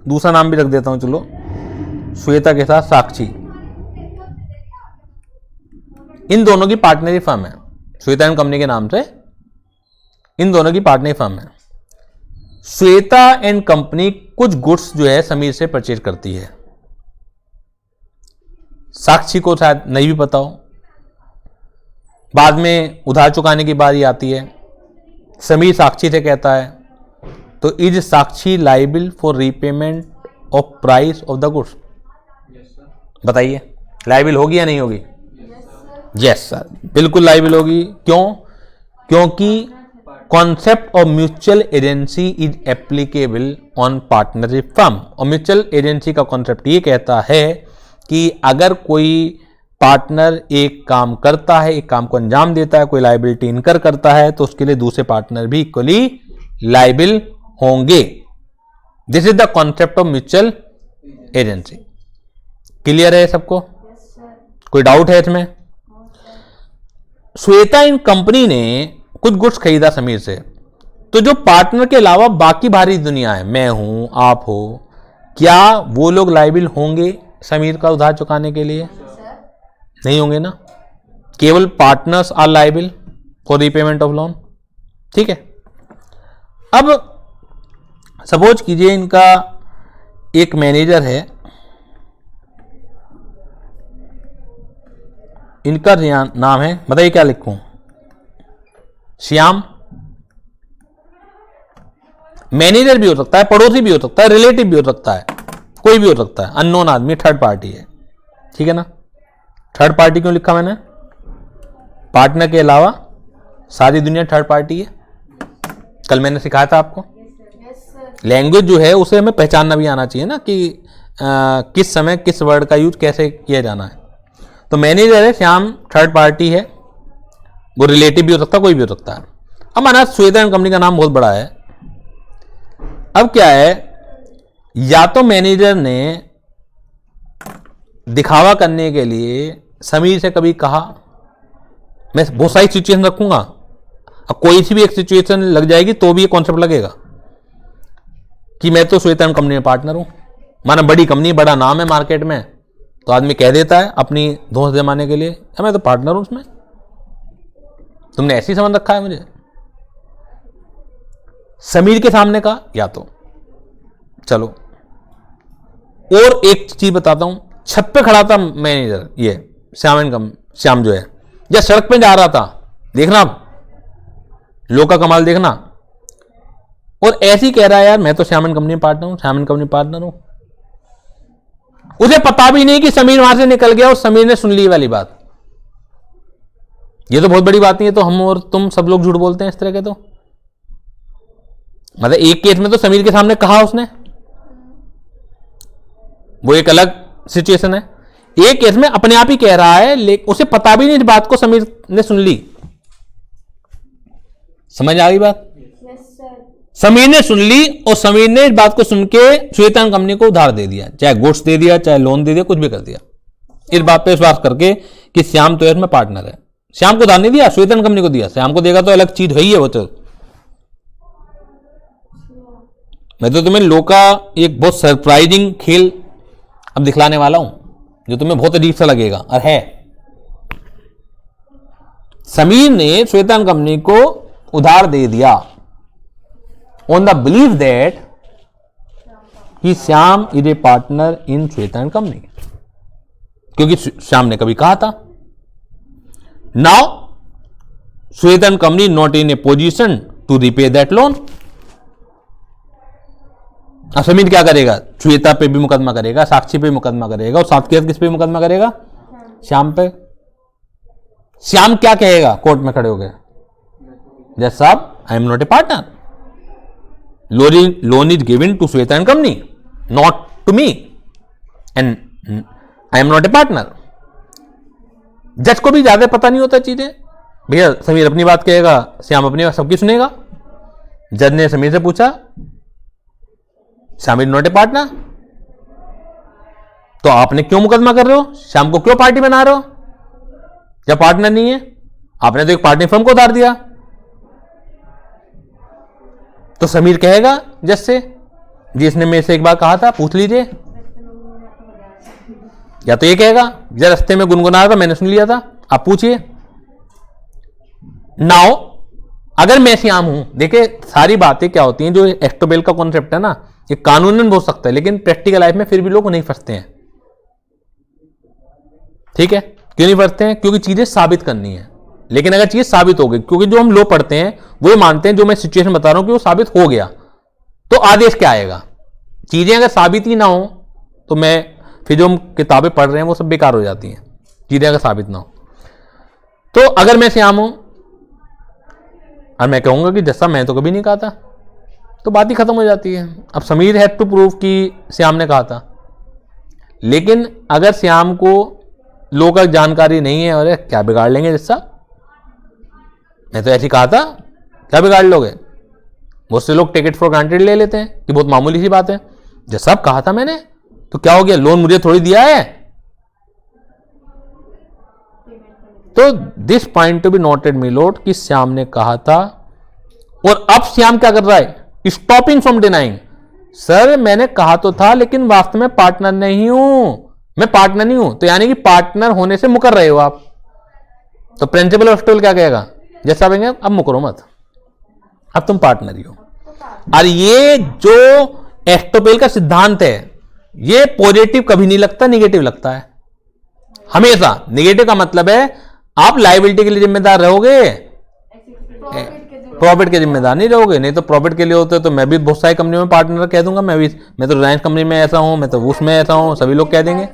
दूसरा नाम भी रख देता हूं, चलो श्वेता के साथ साक्षी, इन दोनों की पार्टनरशिप फर्म है। श्वेता एंड कंपनी के नाम से इन दोनों की पार्टनरशिप फर्म है। श्वेता एंड कंपनी कुछ गुड्स जो है समीर से परचेज करती है। साक्षी को शायद नहीं भी पता हो, बाद में उधार चुकाने की बारी आती है, समीर साक्षी से कहता है, तो is Sakshi liable for repayment of price of the goods? बताइए, लाइबल होगी या नहीं होगी? यस सर, बिल्कुल लाइबल होगी। क्यों? क्योंकि concept of mutual agency is applicable on partnership firm. और म्यूचुअल एजेंसी का कॉन्सेप्ट ये कहता है कि अगर कोई पार्टनर एक काम करता है, एक काम को अंजाम देता है, कोई लाइबिलिटी इनकर करता है, तो उसके लिए दूसरे पार्टनर भी इक्वली लाइबल होंगे। This is the concept of mutual agency. Clear है सबको? कोई डाउट है इसमें? श्वेता इन कंपनी ने कुछ गुड्स खरीदा समीर से, तो जो पार्टनर के अलावा बाकी बाहरी दुनिया है, मैं हूं, आप हो, क्या वो लोग लाइबल होंगे समीर का उधार चुकाने के लिए? नहीं होंगे ना, केवल partners are liable for repayment of loan. ठीक है, अब सपोज कीजिए इनका एक मैनेजर है, इनका नाम है, बताइए क्या लिखूं? श्याम। मैनेजर भी हो सकता है, पड़ोसी भी हो सकता है, रिलेटिव भी हो सकता है, कोई भी हो सकता है, अननोन आदमी, थर्ड पार्टी है। ठीक है ना? थर्ड पार्टी क्यों लिखा मैंने? पार्टनर के अलावा सारी दुनिया थर्ड पार्टी है। कल मैंने सिखाया था आपको, लैंग्वेज जो है उसे हमें पहचानना भी आना चाहिए ना, कि किस समय किस वर्ड का यूज कैसे किया जाना है। तो मैनेजर है श्याम, थर्ड पार्टी है, वो रिलेटिव भी हो सकता है, कोई भी हो सकता है। अब माना श्वेता एंड कंपनी का नाम बहुत बड़ा है। अब क्या है, या तो मैनेजर ने दिखावा करने के लिए समीर से कभी कहा, मैं बहुत सारी सिचुएशन रखूंगा, अब कोई सी भी एक सिचुएशन लग जाएगी तो भी ये कॉन्सेप्ट लगेगा कि मैं तो श्वेता एंड कंपनी में पार्टनर हूं। माना बड़ी कंपनी, बड़ा नाम है मार्केट में, तो आदमी कह देता है अपनी धौंस जमाने के लिए, मैं तो पार्टनर हूं उसमें, तुमने ऐसी समझ रखा है मुझे। समीर के सामने का, या तो चलो और एक चीज बताता हूं, छत पे खड़ा था मैनेजर, ये श्याम जो है, या सड़क पे जा रहा था, देखना आप लोग का कमाल देखना, और ऐसे ही कह रहा है यार मैं तो श्याम एंड कंपनी पार्टनर हूं, श्याम एंड कंपनी पार्टनर हूं। उसे पता भी नहीं कि समीर वहां से निकल गया और समीर ने सुन ली वाली बात। ये तो बहुत बड़ी बात नहीं है, तो हम और तुम सब लोग झूठ बोलते हैं इस तरह के। तो मतलब एक केस में तो समीर के सामने कहा उसने, वो एक अलग सिचुएशन है। एक केस में अपने आप ही कह रहा है, लेकिन उसे पता भी नहीं इस बात को समीर ने सुन ली। समझ आ गई बात? समीर ने सुन ली और समीर ने इस बात को सुन के श्वेता कंपनी को उधार दे दिया, चाहे गुड्स दे दिया, चाहे लोन दे दिया, कुछ भी कर दिया, इस बात पे विश्वास करके कि श्याम तो इसमें पार्टनर है। श्याम को उधार नहीं दिया, श्वेता कंपनी को दिया। श्याम को देगा तो अलग चीज है ही है वो। तो मैं तो तुम्हें लो का एक बहुत सरप्राइजिंग खेल अब दिखलाने वाला हूं, जो तुम्हें बहुत अजीब सा लगेगा, और है समीर ने श्वेता कंपनी को उधार दे दिया ऑन द बिलीव दैट कि Shyam is a partner in Shweta company, क्योंकि श्याम ने कभी कहा था। Now Shweta company not in a position to repay that loan. अब समीर क्या करेगा? श्वेता पे भी मुकदमा करेगा, साक्षी पे मुकदमा करेगा, और साथ के किस पे मुकदमा करेगा? श्याम पे। श्याम क्या कहेगा कोर्ट में खड़े हो गए? जज साहब, I am not a partner, loan is given to Shweta and company, not to me, and I am not a partner. जज को भी ज्यादा पता नहीं होता चीजें। भैया समीर अपनी बात कहेगा, श्याम अपनी बात, सबकी सुनेगा। जज ने समीर से पूछा, समीर नॉट ए पार्टनर, तो आपने क्यों मुकदमा कर रहे हो, श्याम को क्यों पार्टी बना रहे हो जब पार्टनर नहीं है? आपने तो एक पार्टनर फर्म को उतार दिया। तो समीर कहेगा जज से, जिसने मेरे से एक बार कहा था, पूछ लीजिए। या तो ये कहेगा, जब रास्ते में गुनगुना रहा था मैंने सुन लिया था, आप पूछिए। नाउ अगर मैं श्याम हूं, देखिए सारी बातें क्या होती हैं, जो एक्टोबेल का कॉन्सेप्ट है ना, ये कानूनन हो सकता है लेकिन प्रैक्टिकल लाइफ में फिर भी लोग नहीं फंसते हैं। ठीक है, क्यों नहीं फंसते हैं? क्योंकि चीजें साबित करनी है। लेकिन अगर चीज साबित हो गई, क्योंकि जो हम लो पढ़ते हैं वो ये मानते हैं, जो मैं सिचुएशन बता रहा हूं कि वो साबित हो गया तो आदेश क्या आएगा। चीजें अगर साबित ही ना हो तो मैं फिर जो हम किताबें पढ़ रहे हैं वो सब बेकार हो जाती हैं, चीजें अगर साबित ना हो। तो अगर मैं श्याम हूं और मैं कहूंगा कि जैसा मैं तो कभी नहीं कहा था, तो बात ही खत्म हो जाती है। अब समीर हैड टू प्रूव कि श्याम ने कहा था। लेकिन अगर श्याम को लोग का जानकारी नहीं है, अरे क्या बिगाड़ लेंगे जैसा, मैं तो ऐसे कहा था, क्या बिगाड़ लोगे? बहुत से लोग टेक इट फॉर ग्रांटेड ले लेते हैं कि बहुत मामूली सी बात है। जैसा कहा था मैंने, तो क्या हो गया, लोन मुझे थोड़ी दिया है। तो this point to be noted me Lord कि श्याम ने कहा था, और अब श्याम क्या कर रहा है, स्टॉपिंग फ्रॉम डिनाइंग। सर मैंने कहा तो था लेकिन वास्तव में पार्टनर नहीं हूं, मैं पार्टनर नहीं हूं। तो यानी कि पार्टनर होने से मुकर रहे हो आप। तो प्रिंसिपल ऑफ एक्टोपेल क्या कहेगा, जैसा कहेंगे अब मुकरो मत, अब तुम पार्टनर ही हो। और ये जो एक्टोपेल का सिद्धांत है, ये पॉजिटिव कभी नहीं लगता, निगेटिव लगता है हमेशा। निगेटिव का मतलब है आप लायबिलिटी के लिए जिम्मेदार रहोगे, प्रॉफिट के जिम्मेदार नहीं रहोगे। नहीं तो प्रॉफिट के लिए होते तो मैं भी बहुत सारी कंपनियों में पार्टनर कह दूंगा, मैं तो रिलायंस कंपनी में ऐसा हूं, मैं तो उसमें ऐसा हूं, सभी लोग कह देंगे।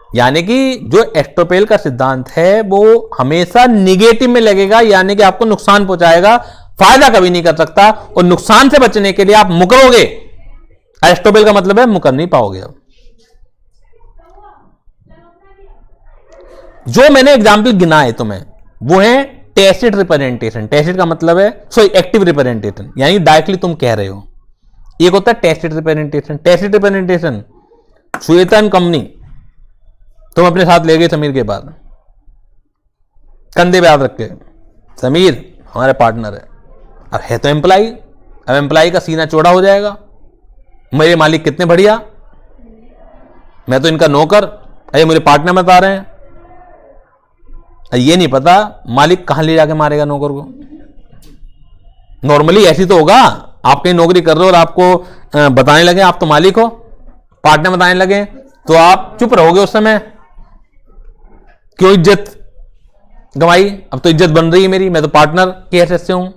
यानी कि जो एक्टोपेल का सिद्धांत है वो हमेशा निगेटिव में लगेगा, यानी कि आपको नुकसान पहुंचाएगा, फायदा कभी नहीं कर सकता। और नुकसान से बचने के लिए आप मुकरोगे। एक्टोपेल का मतलब है मुकर नहीं पाओगे। अब जो मैंने एग्जाम्पल गिनाए तुम्हें वो है टैसिट रिप्रेजेंटेशन। टैसिट का मतलब है एक्टिव रिप्रेजेंटेशन, यानी डायरेक्टली तुम कह रहे हो। एक होता है tacit representation. Tacit representation, Shweta and company तुम अपने साथ ले गए समीर के बाद, कंधे पे हाथ रख के, समीर हमारे पार्टनर है। अब है तो एम्प्लाई, अब एम्प्लाई का सीना चौड़ा हो जाएगा, मेरे मालिक कितने बढ़िया, मैं तो इनका नौकर, अरे मुझे पार्टनर बता रहे हैं। ये नहीं पता मालिक कहां ले जाके मारेगा नौकर को। नॉर्मली ऐसी तो होगा, आप कहीं नौकरी कर रहे हो और आपको बताने लगे आप तो मालिक हो, पार्टनर बताने लगे तो आप चुप रहोगे उस समय, क्यों इज्जत गंवाई, अब तो इज्जत बन रही है मेरी, मैं तो पार्टनर के हैसियत से हूं।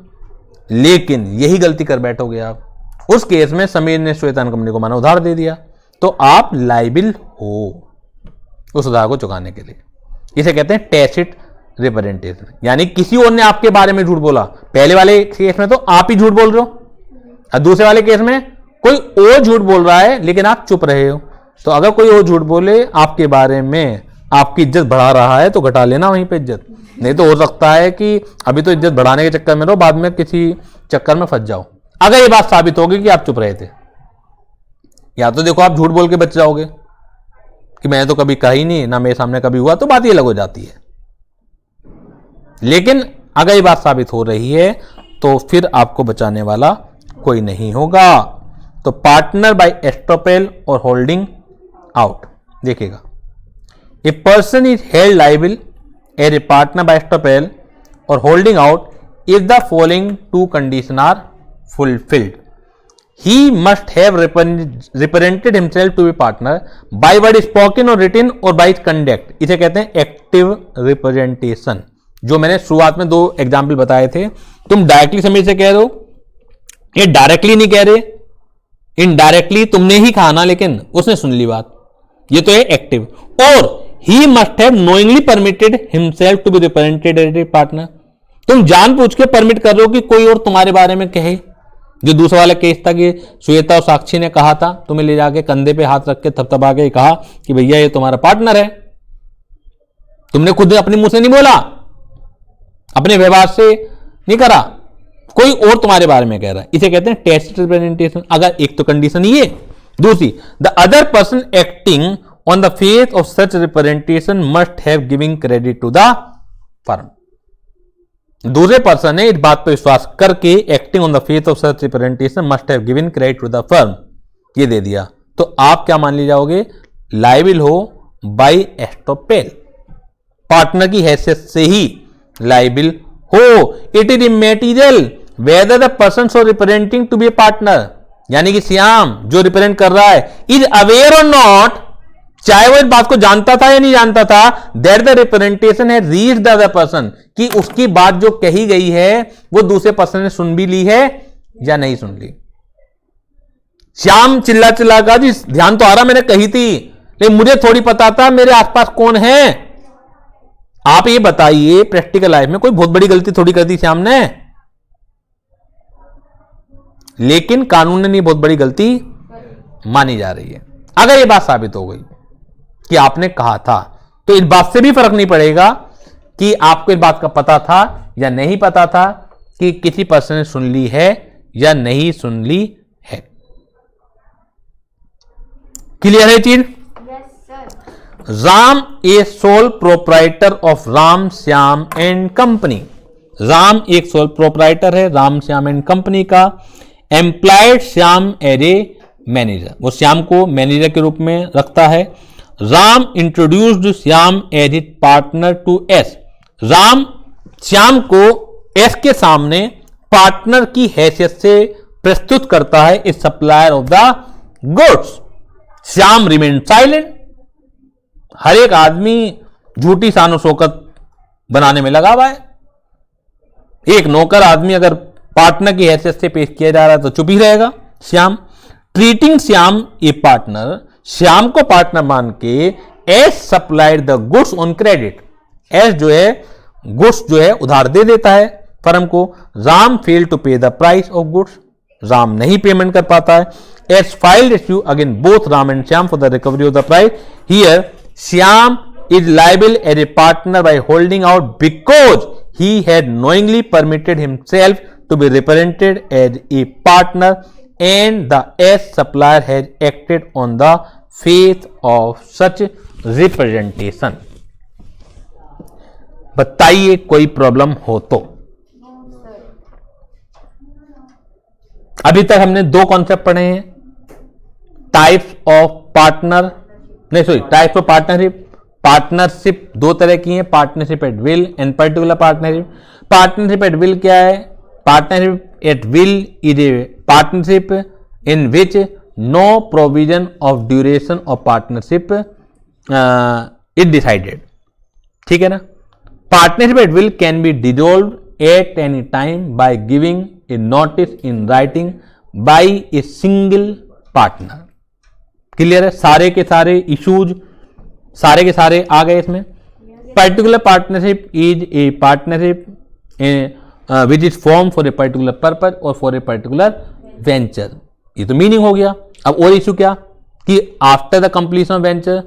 लेकिन यही गलती कर बैठोगे आप। उस केस में समीर ने श्वेता कंपनी को माना उधार दे दिया, तो आप लायबिल हो उस उधार को चुकाने के लिए। इसे कहते हैं टैसिट रिप्रेजेंटेशन, यानी किसी और ने आपके बारे में झूठ बोला। पहले वाले केस में तो आप ही झूठ बोल रहे हो, और दूसरे वाले केस में कोई और झूठ बोल रहा है लेकिन आप चुप रहे हो। तो अगर कोई और झूठ बोले आपके बारे में, आपकी इज्जत बढ़ा रहा है तो घटा लेना वहीं पे इज्जत। नहीं तो हो सकता है कि अभी तो इज्जत बढ़ाने के चक्कर में रहो, बाद में किसी चक्कर में फंस जाओ। अगर ये बात साबित होगी कि आप चुप रहे थे, या तो देखो आप झूठ बोल के बच जाओगे कि मैं तो कभी कहा ही नहीं, ना मेरे सामने कभी हुआ, तो बात ये अलग हो जाती है। लेकिन अगर ये बात साबित हो रही है तो फिर आपको बचाने वाला कोई नहीं होगा। तो पार्टनर बाय एस्टोपेल और होल्डिंग आउट, देखिएगा, a person is held liable as a partner by estoppel और holding out if the following two condition are fulfilled. He must have represented himself to be partner by word spoken or written or by his conduct. इसे कहते हैं active representation. जो मैंने शुरुआत में 2 example बताए थे, तुम डायरेक्टली समीर से कह रहे हो, ये डायरेक्टली नहीं कह रहे, इनडायरेक्टली तुमने ही कहा ना, लेकिन उसने सुन ली बात, ये तो है एक्टिव। और he must have knowingly permitted himself to be represented as a partner। तुम जानबूझ के परमिट कर रहे हो कि कोई और तुम्हारे बारे में कहे। जो दूसरा वाला केस था कि श्वेता और साक्षी ने कहा था, तुम्हें ले जाके कंधे पे हाथ रख के थपथपा के कहा कि भैया ये तुम्हारा पार्टनर है। तुमने खुद अपने मुंह से नहीं बोला, अपने व्यवहार से नहीं करा, कोई और तुम्हारे बारे में कह रहा है, इसे कहते हैं टेसिट रिप्रेजेंटेशन। अगर एक तो कंडीशन ये, दूसरी the other person acting on the face of such representation must have giving credit to the firm. दूसरे पर्सन ने इस बात पर विश्वास करके acting on the face of such representation must have given credit to the firm, ये दे दिया, तो आप क्या मान ली जाओगे, लायबिल हो बाय एस्टोपेल, पार्टनर की हैसियत से ही लायबिल हो। It is immaterial whether the person so representing to be a partner, यानी कि श्याम जो रिप्रेजेंट कर रहा है इज अवेयर और नॉट, चाहे वो इस बात को जानता था या नहीं जानता था, दैट द रिप्रेजेंटेशन है रीच द अदर पर्सन, कि उसकी बात जो कही गई है वो दूसरे पर्सन ने सुन भी ली है या नहीं सुन ली। श्याम चिल्ला चिल्ला का जी ध्यान तो आ रहा, मैंने कही थी, लेकिन मुझे थोड़ी पता था मेरे आसपास कौन है। आप ये बताइए प्रैक्टिकल लाइफ में कोई बहुत बड़ी गलती थोड़ी कर दी श्याम ने, लेकिन कानून ने नहीं बहुत बड़ी गलती मानी जा रही है। अगर ये बात साबित हो गई कि आपने कहा था, तो इस बात से भी फर्क नहीं पड़ेगा कि आपको इस बात का पता था या नहीं पता था कि किसी पर्सन ने सुन ली है या नहीं सुन ली है। क्लियर है चीज? Yes sir. Ram a sole proprietor of Ram Shyam and company. Ram एक सोल प्रोप्राइटर है राम श्याम एंड कंपनी का। Employed Shyam as a manager, वो श्याम को मैनेजर के रूप में रखता है। Ram introduced Shyam as it partner to S, Ram Shyam को एस के सामने पार्टनर की हैसियत से प्रस्तुत करता है, इस supplier of the goods. Shyam remain silent, हर एक आदमी झूठी शानो शौकत बनाने में लगा हुआ है। एक नौकर आदमी अगर पार्टनर की हैसियत से पेश किया जा रहा है तो चुप ही रहेगा श्याम। ट्रीटिंग श्याम ए पार्टनर, श्याम को पार्टनर मान के S supplied the goods on credit, S जो है गुड्स जो है उधार दे देता है फर्म को। Ram fail to pay the price of goods, Ram नहीं पेमेंट कर पाता है। S filed issue again both Ram and Shyam for the recovery of the price. Here Shyam is liable as a partner by holding out because he had knowingly permitted himself to be represented as a partner and the S supplier has acted on the faith of such representation। बताइए कोई problem हो तो। अभी तक हमने दो concept पढ़े हैं, टाइप्स ऑफ पार्टनर, नहीं sorry types of partnership. Partnership दो तरह की है, partnership at will and particular partnership. Partnership at will क्या है? Partnership at will is a partnership in which no provision of duration of partnership is decided। ठीक है ना? Partnership at will can be dissolved at any time by giving a notice in writing by a single partner। Clear है? सारे के सारे issues सारे के सारे आ गए इसमें। Particular partnership is a partnership which is form for a particular purpose और फॉर ए पर्टिकुलर वेंचर। ये तो मीनिंग हो गया। अब और इशू क्या कि after the completion of venture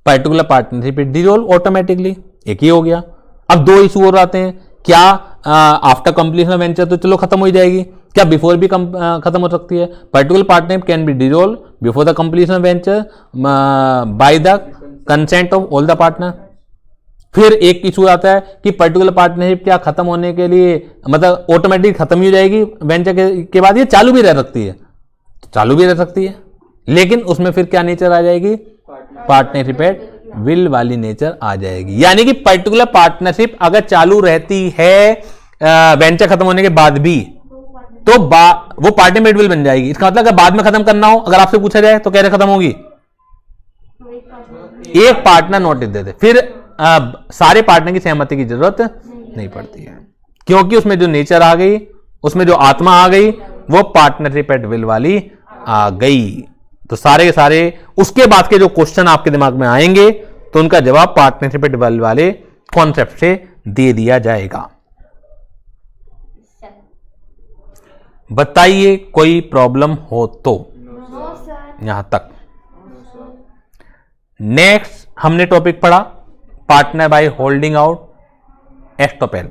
particular partnership is dissolve automatically, एक ही हो गया। अब दो इशू और आते हैं, क्या आफ्टर कंप्लीशन ऑफ वेंचर तो चलो खत्म हो जाएगी, क्या बिफोर भी खत्म हो सकती है? Particular partnership can be dissolve before the completion of venture by the consent of all the partner. फिर एक इशू आता है कि पर्टिकुलर पार्टनरशिप क्या खत्म होने के लिए मतलब ऑटोमेटिक खत्म ही हो जाएगी वेंचर के बाद, ये चालू भी रह सकती है, चालू भी रह सकती है, लेकिन उसमें फिर क्या नेचर आ जाएगी? पार्टनरशिप एट विल वाली नेचर आ जाएगी। यानी कि पर्टिकुलर पार्टनरशिप अगर चालू रहती है वेंचर खत्म होने के बाद भी तो वो पार्टनरशिप एट विल बन जाएगी। इसका मतलब अगर बाद में खत्म करना हो, अगर आपसे पूछा जाए तो कैसे खत्म होगी? एक पार्टनर नोटिस दे दे, फिर सारे पार्टनर की सहमति की जरूरत नहीं पड़ती है, क्योंकि उसमें जो नेचर आ गई, उसमें जो आत्मा आ गई, वो पार्टनरशिप एट विल वाली आ गई। तो सारे के सारे उसके बाद के जो क्वेश्चन आपके दिमाग में आएंगे तो उनका जवाब पार्टनरशिप एट विल वाले कॉन्सेप्ट से दे दिया जाएगा। बताइए कोई प्रॉब्लम हो तो यहां तक। नेक्स्ट हमने टॉपिक पढ़ा partner by holding out estoppel,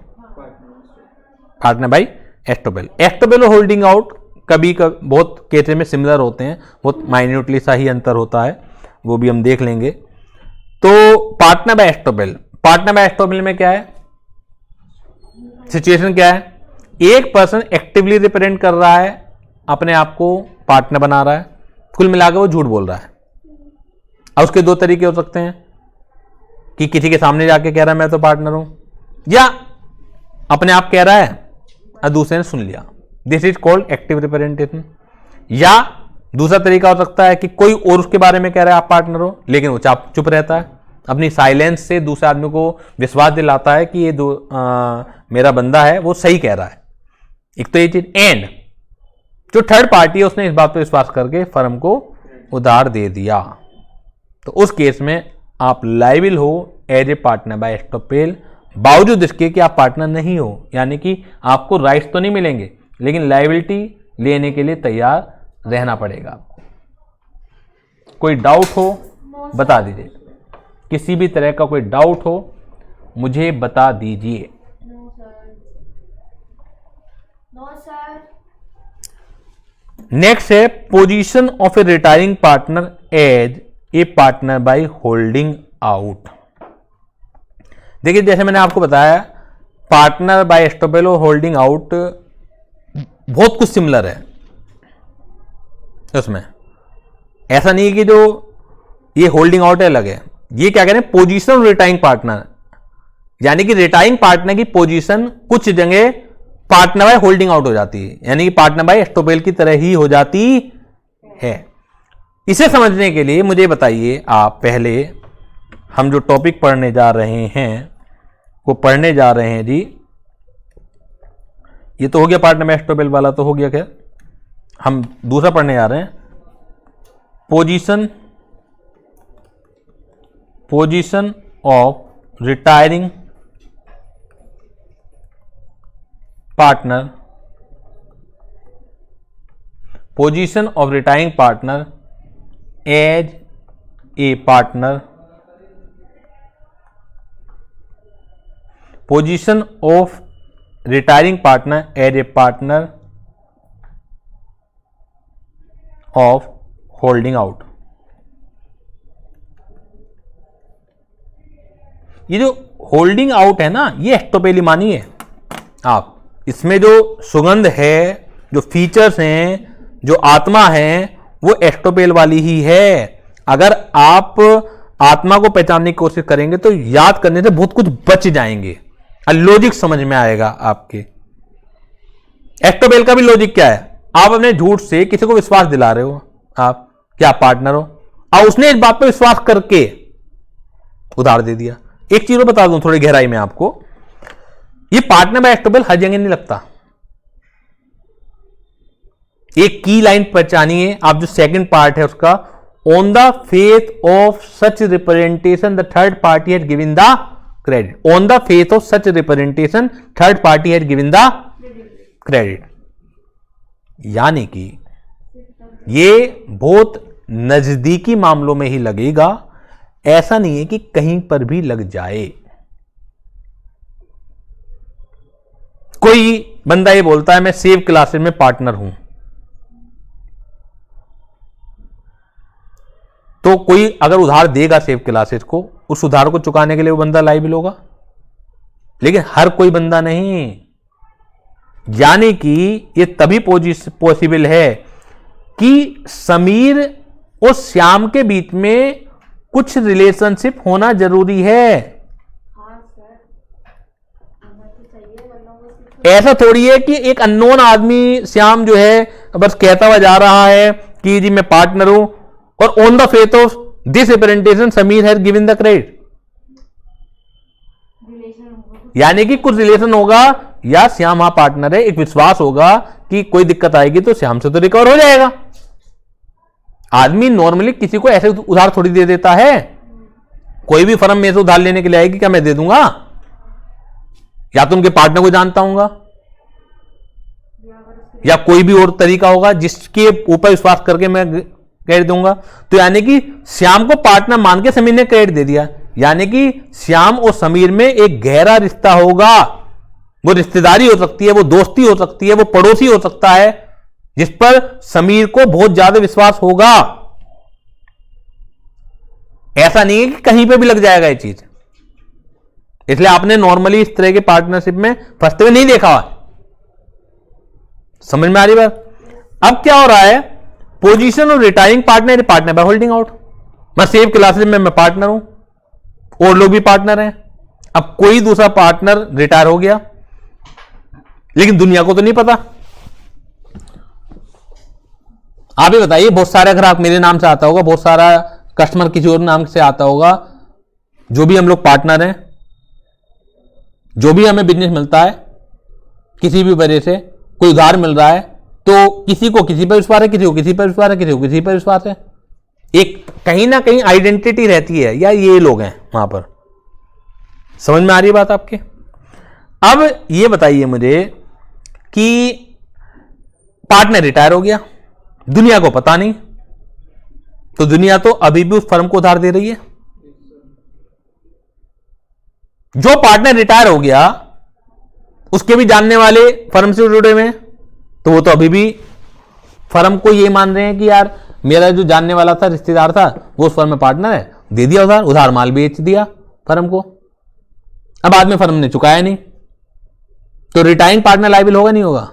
partner by estoppel. Estoppel और होल्डिंग आउट कभी कभी बहुत केसेस में सिमिलर होते हैं, बहुत माइन्यूटली सा ही अंतर होता है, वो भी हम देख लेंगे। तो पार्टनर बाय एस्टोपेल, पार्टनर बाय एस्टोपेल में क्या है, सिचुएशन क्या है, एक पर्सन एक्टिवली रिप्रेजेंट कर रहा है, अपने आप को पार्टनर बना रहा है, कुल मिलाकर वो झूठ बोल रहा है। अब उसके दो तरीके हो सकते हैं कि किसी के सामने जाके कह रहा है मैं तो पार्टनर हूं, या अपने आप कह रहा है और दूसरे ने सुन लिया, this is called active representation. या दूसरा तरीका हो सकता है कि कोई और उसके बारे में कह रहा है आप पार्टनर हो, लेकिन वो चुप रहता है, अपनी साइलेंस से दूसरे आदमी को विश्वास दिलाता है कि ये मेरा बंदा है, वो सही कह रहा है। एक तो ये चीज। एंड जो थर्ड पार्टी है उसने इस बात पर विश्वास करके फर्म को उधार दे दिया, तो उस केस में आप लायबिल हो एज ए पार्टनर बाय एस्टोपेल, बावजूद इसके कि आप पार्टनर नहीं हो, यानी कि आपको राइट्स तो नहीं मिलेंगे लेकिन लायबिलिटी लेने के लिए तैयार रहना पड़ेगा आपको। कोई डाउट हो बता दीजिए, किसी भी तरह का कोई डाउट हो मुझे बता दीजिए। No sir. नेक्स्ट है position of a retiring partner as a partner by holding out. देखिए जैसे मैंने आपको बताया पार्टनर बाय एस्टोपेल और होल्डिंग आउट बहुत कुछ सिमिलर है उसमें, ऐसा नहीं है कि जो ये होल्डिंग आउट है अलग है। ये क्या कह रहे हैं, पोजीशन रिटायरिंग पार्टनर, यानी कि रिटायरिंग पार्टनर की पोजीशन कुछ जगह पार्टनर बाय होल्डिंग आउट हो जाती है, यानी कि पार्टनर बाय एस्टोपेल की तरह ही हो जाती है। इसे समझने के लिए मुझे बताइए आप, पहले हम जो टॉपिक पढ़ने जा रहे हैं वो पढ़ने जा रहे हैं जी, ये तो हो गया पार्टनर बाय एस्टोपेल वाला तो हो गया, क्या हम दूसरा पढ़ने जा रहे हैं, position of retiring partner, position of retiring partner as a partner, position of retiring partner as a partner of holding out. ये जो होल्डिंग आउट है ना, ये एस्टोपेल ही मानिए आप, इसमें जो सुगंध है, जो फीचर्स हैं, जो आत्मा है, वो एस्टोपेल वाली ही है। अगर आप आत्मा को पहचानने की कोशिश करेंगे तो याद करने से बहुत कुछ बच जाएंगे और लॉजिक समझ में आएगा आपके। एस्टोपेल का भी लॉजिक क्या है, आप अपने झूठ से किसी को विश्वास दिला रहे हो आप क्या पार्टनर हो, और उसने इस बात पर विश्वास करके उधार दे दिया। एक चीज बता दूं थोड़ी गहराई में आपको, ये पार्टनर बाय एस्टोपेल हर जगह नहीं लगता। एक की लाइन पहचानिए आप, जो सेकंड पार्ट है उसका, on the faith of such representation the third party has given the credit. On the faith of such representation third party has given the credit, यानी कि ये बहुत नजदीकी मामलों में ही लगेगा, ऐसा नहीं है कि कहीं पर भी लग जाए। कोई बंदा ये बोलता है मैं सेव क्लासेस में पार्टनर हूं, तो कोई अगर उधार देगा सेव क्लासेस को, उस उधार को चुकाने के लिए वो बंदा लायबिल होगा, लेकिन हर कोई बंदा नहीं। यानी कि ये तभी पॉसिबल है कि समीर और श्याम के बीच में कुछ रिलेशनशिप होना जरूरी है। हाँ सर, होना तो चाहिए, वरना वो सिर्फ ऐसा थोड़ी है कि एक अननोन आदमी श्याम जो है बस कहता हुआ जा रहा है कि जी मैं पार्टनर हूं, और on the faith of this representation Sameer has given the credit, relation होगा। यानी कि कुछ रिलेशन होगा या श्याम वहां पार्टनर है, एक विश्वास होगा कि कोई दिक्कत आएगी तो श्याम से तो रिकवर हो जाएगा। आदमी नॉर्मली किसी को ऐसे उधार थोड़ी दे देता है, कोई भी फर्म में से उधार लेने के लिए आएगी क्या मैं दे दूंगा, या तो उनके पार्टनर को जानता हूंगा या कोई भी और तरीका होगा जिसके ऊपर विश्वास करके मैं क्रेडिट दूंगा। तो यानी कि श्याम को पार्टनर मान के समीर ने क्रेडिट दे दिया, यानी कि श्याम और समीर में एक गहरा रिश्ता होगा, वो रिश्तेदारी हो सकती है, वो दोस्ती हो सकती है, वो पड़ोसी हो सकता है जिस पर समीर को बहुत ज्यादा विश्वास होगा। ऐसा नहीं है कि कहीं पे भी लग जाएगा ये चीज। इसलिए आपने नॉर्मली इस तरह के पार्टनरशिप में फंसते हुए नहीं देखा। समझ में आ रही बात? अब क्या हो रहा है, position of retiring partner, partner by holding out. मैं सेव क्लासेस में मैं पार्टनर हूं और लोग भी पार्टनर हैं। अब कोई दूसरा पार्टनर रिटायर हो गया, लेकिन दुनिया को तो नहीं पता। आप ही बताइए, बहुत सारे ग्राहक मेरे नाम से आता होगा, बहुत सारा कस्टमर किसी और नाम से आता होगा। जो भी हम लोग पार्टनर हैं, जो भी हमें बिजनेस मिलता है, किसी भी वजह से कोई उधार मिल रहा है, तो किसी को किसी पर विश्वास है, किसी को किसी पर विश्वास है, किसी को किसी पर विश्वास है। एक कहीं ना कहीं आइडेंटिटी रहती है, या ये लोग हैं वहां पर। समझ में आ रही है बात आपके? अब ये बताइए मुझे कि पार्टनर रिटायर हो गया, दुनिया को पता नहीं, तो दुनिया तो अभी भी उस फर्म को उधार दे रही है। जो पार्टनर रिटायर हो गया, उसके भी जानने वाले फर्म से जुड़े हुए हैं, तो वो तो अभी भी फर्म को ये मान रहे हैं कि यार मेरा जो जानने वाला था, रिश्तेदार था, वो उस फर्म में पार्टनर है, दे दिया उधार, उधार माल बेच दिया फर्म को। अब बाद में फर्म ने चुकाया नहीं, तो रिटायरिंग पार्टनर लायबिल होगा नहीं होगा?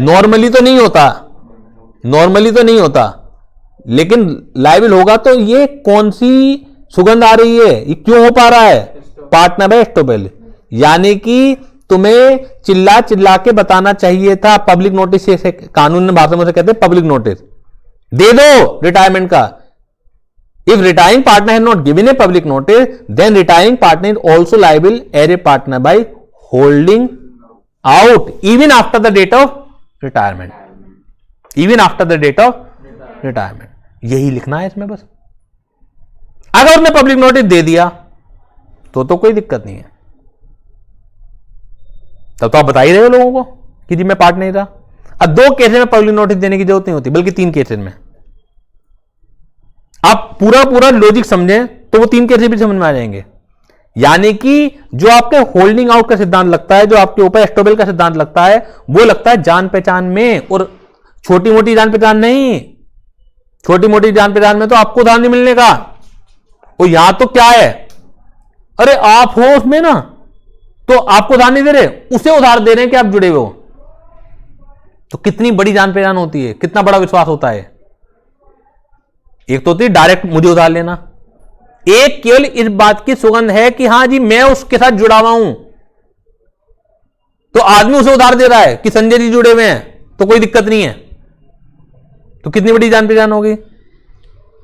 नॉर्मली तो नहीं होता, नॉर्मली तो नहीं होता, लेकिन लायबिल होगा। तो ये कौन सी सुगंध आ रही है, ये क्यों हो पा रहा है? पार्टनर है एस्टोपेल। यानी कि तुम्हें चिल्ला चिल्ला के बताना चाहिए था। पब्लिक नोटिस, से कानून ने भाषा में से कहते हैं पब्लिक नोटिस दे दो रिटायरमेंट का। If retiring partner has not given a public notice, then retiring partner is also liable as a partner by holding out even after the date of retirement, even after the date of retirement. यही लिखना है इसमें बस। अगर उसने public notice दे दिया तो कोई दिक्कत नहीं है। तब तो आप बता ही रहे हो लोगों को कि जी मैं पार्ट नहीं था। अब 2 केसेस में पब्लिक नोटिस देने की जरूरत नहीं होती, बल्कि 3 केसेस में। आप पूरा लॉजिक समझें तो वो 3 केसेस भी समझ में आ जाएंगे। यानी कि जो आपके होल्डिंग आउट का सिद्धांत लगता है, जो आपके ऊपर एस्टोपेल का सिद्धांत लगता है, वो लगता है जान पहचान में, और छोटी मोटी जान पहचान नहीं। छोटी मोटी जान पहचान में तो आपको उधार नहीं मिलने का। और यहां तो क्या है, अरे आप हो उसमें ना, तो आपको उधार नहीं दे रहे, उसे उधार दे रहे हैं कि आप जुड़े हुए हो। तो कितनी बड़ी जान पहचान होती है, कितना बड़ा विश्वास होता है। एक तो होती है डायरेक्ट मुझे उधार लेना, एक केवल इस बात की सुगंध है कि हां जी मैं उसके साथ जुड़ा हुआ हूं, तो आदमी उसे उधार दे रहा है कि संजय जी जुड़े हुए हैं, तो कोई दिक्कत नहीं है। तो कितनी बड़ी जान पहचान होगी।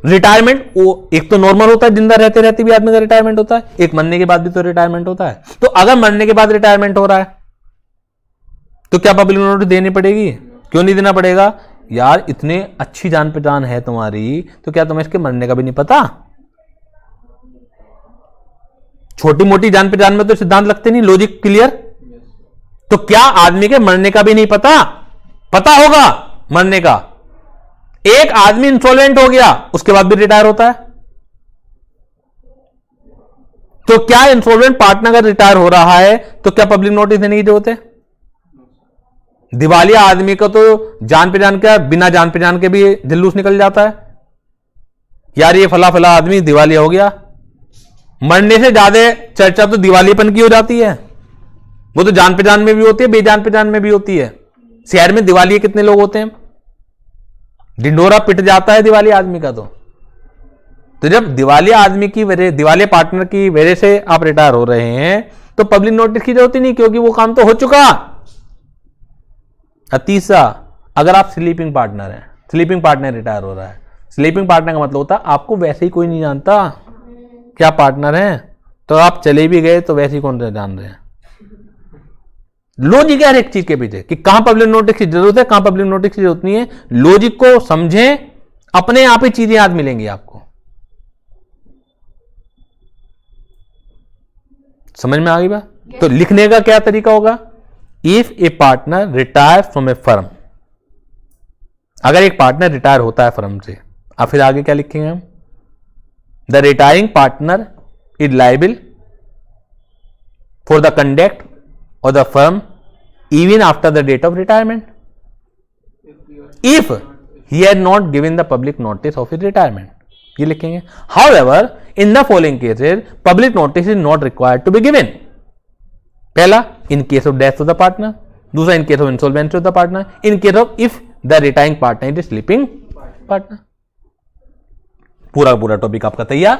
रिटायरमेंट वो एक तो नॉर्मल होता है, जिंदा रहते रहते भी आदमी का रिटायरमेंट होता है, एक मरने के बाद भी तो रिटायरमेंट होता है। तो अगर मरने के बाद रिटायरमेंट हो रहा है तो क्या पब्लिक नोटिस देनी पड़ेगी? क्यों नहीं देना पड़ेगा? यार इतने अच्छी जान पहचान है तुम्हारी, तो क्या तुम्हें इसके मरने का भी नहीं पता? छोटी मोटी जान पहचान में तो सिद्धांत लगते नहीं, लॉजिक क्लियर। तो क्या आदमी के मरने का भी नहीं पता? पता होगा मरने का। एक आदमी इंसॉल्वेंट हो गया, उसके बाद भी रिटायर होता है। तो क्या इंसॉल्वेंट पार्टनर अगर रिटायर हो रहा है तो क्या पब्लिक नोटिस देने की जरूरत है? दिवालिया आदमी का तो जान पहचान का, बिना जान पहचान के भी जुलूस निकल जाता है, यार ये फला फला आदमी दिवालिया हो गया। मरने से ज्यादा चर्चा तो दिवालियापन की हो जाती है। वो तो जान पहचान में भी होती है, बेजान पहचान में भी होती है। शहर में दिवालिये कितने लोग होते हैं, ढिंडोरा पिट जाता है दिवालिया आदमी का। तो जब दिवालिया आदमी की वजह, दिवालिया पार्टनर की वजह से आप रिटायर हो रहे हैं, तो पब्लिक नोटिस की जरूरत ही नहीं, क्योंकि वो काम तो हो चुका। तीसरा, अगर आप स्लीपिंग पार्टनर हैं, स्लीपिंग पार्टनर रिटायर हो रहा है, स्लीपिंग पार्टनर का मतलब होता है आपको वैसे ही कोई नहीं जानता क्या पार्टनर हैं, तो आप चले भी गए तो वैसे ही कौन जान रहे हैं। लॉजिक है हर एक चीज के पीछे कि कहां पब्लिक नोटिस की जरूरत है, कहां पब्लिक नोटिस की जरूरत नहीं है। लॉजिक को समझें, अपने आप ही चीजें याद मिलेंगी आपको। समझ में आ गई बात? तो लिखने का क्या तरीका होगा? If A partner retire from A firm, अगर एक पार्टनर रिटायर होता है फर्म से, अब फिर आगे क्या लिखेंगे हम? The retiring partner is liable for the conduct of the firm even after the date of retirement if he had not given the public notice of his retirement. ये लिखेंगे. However, in the following cases, public notice is not required to be given. पहला, in case of death of the partner. दूसरा, in case of insolvency of the partner. In case of if the retiring partner is sleeping partner. पूरा पूरा topic आपका तैयार.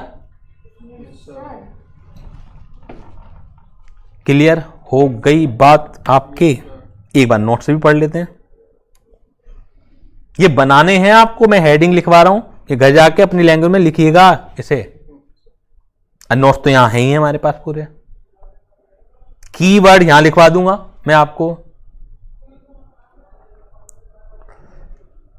Clear हो गई बात आपके. एक बार नोट्स भी पढ़ लेते हैं. ये बनाने हैं आपको, मैं हेडिंग लिखवा रहा हूं, ये घर जाके अपनी लैंग्वेज में लिखिएगा इसे. नोट्स तो यहां है ही है हमारे पास पूरे. कीवर्ड यहां लिखवा दूंगा मैं आपको.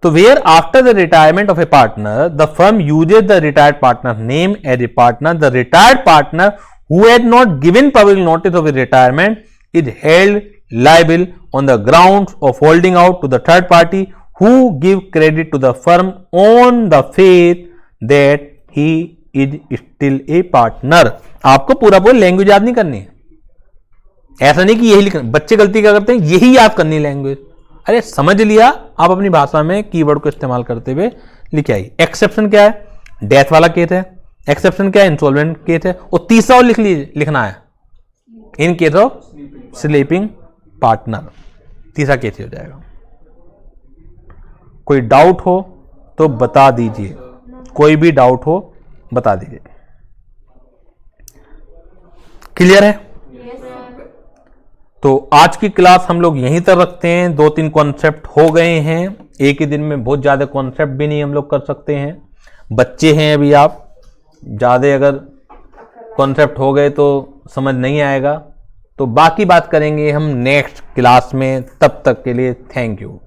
तो where after the retirement of a partner the firm uses the retired partner name as a partner, the retired partner who had not given public notice of his retirement is held liable on the grounds of holding out to the third party who give credit to the firm on the faith that he is still a partner. आपको पूरा पूरा language याद नहीं करनी है. ऐसा नहीं कि यही लिखना. बच्चे गलती क्या करते हैं, यही याद करनी लैंग्वेज. अरे समझ लिया, आप अपनी भाषा में कीवर्ड को इस्तेमाल करते हुए लिख आइए. एक्सेप्शन क्या है, डेथ वाला केस है. एक्सेप्शन क्या है, इंसॉल्वेंट केस है. और तीसरा और लिख लीजिए, लिखना है in case of sleeping partner. तीसरा केस हो जाएगा. कोई डाउट हो तो बता दीजिए, कोई भी डाउट हो बता दीजिए. क्लियर है? तो आज की क्लास हम लोग यहीं तक रखते हैं. 2-3 कॉन्सेप्ट हो गए हैं. एक ही दिन में बहुत ज्यादा कॉन्सेप्ट भी नहीं हम लोग कर सकते हैं. बच्चे हैं अभी, आप ज्यादा अगर कॉन्सेप्ट हो गए तो समझ नहीं आएगा. तो बाकी बात करेंगे हम नेक्स्ट क्लास में. तब तक के लिए थैंक यू.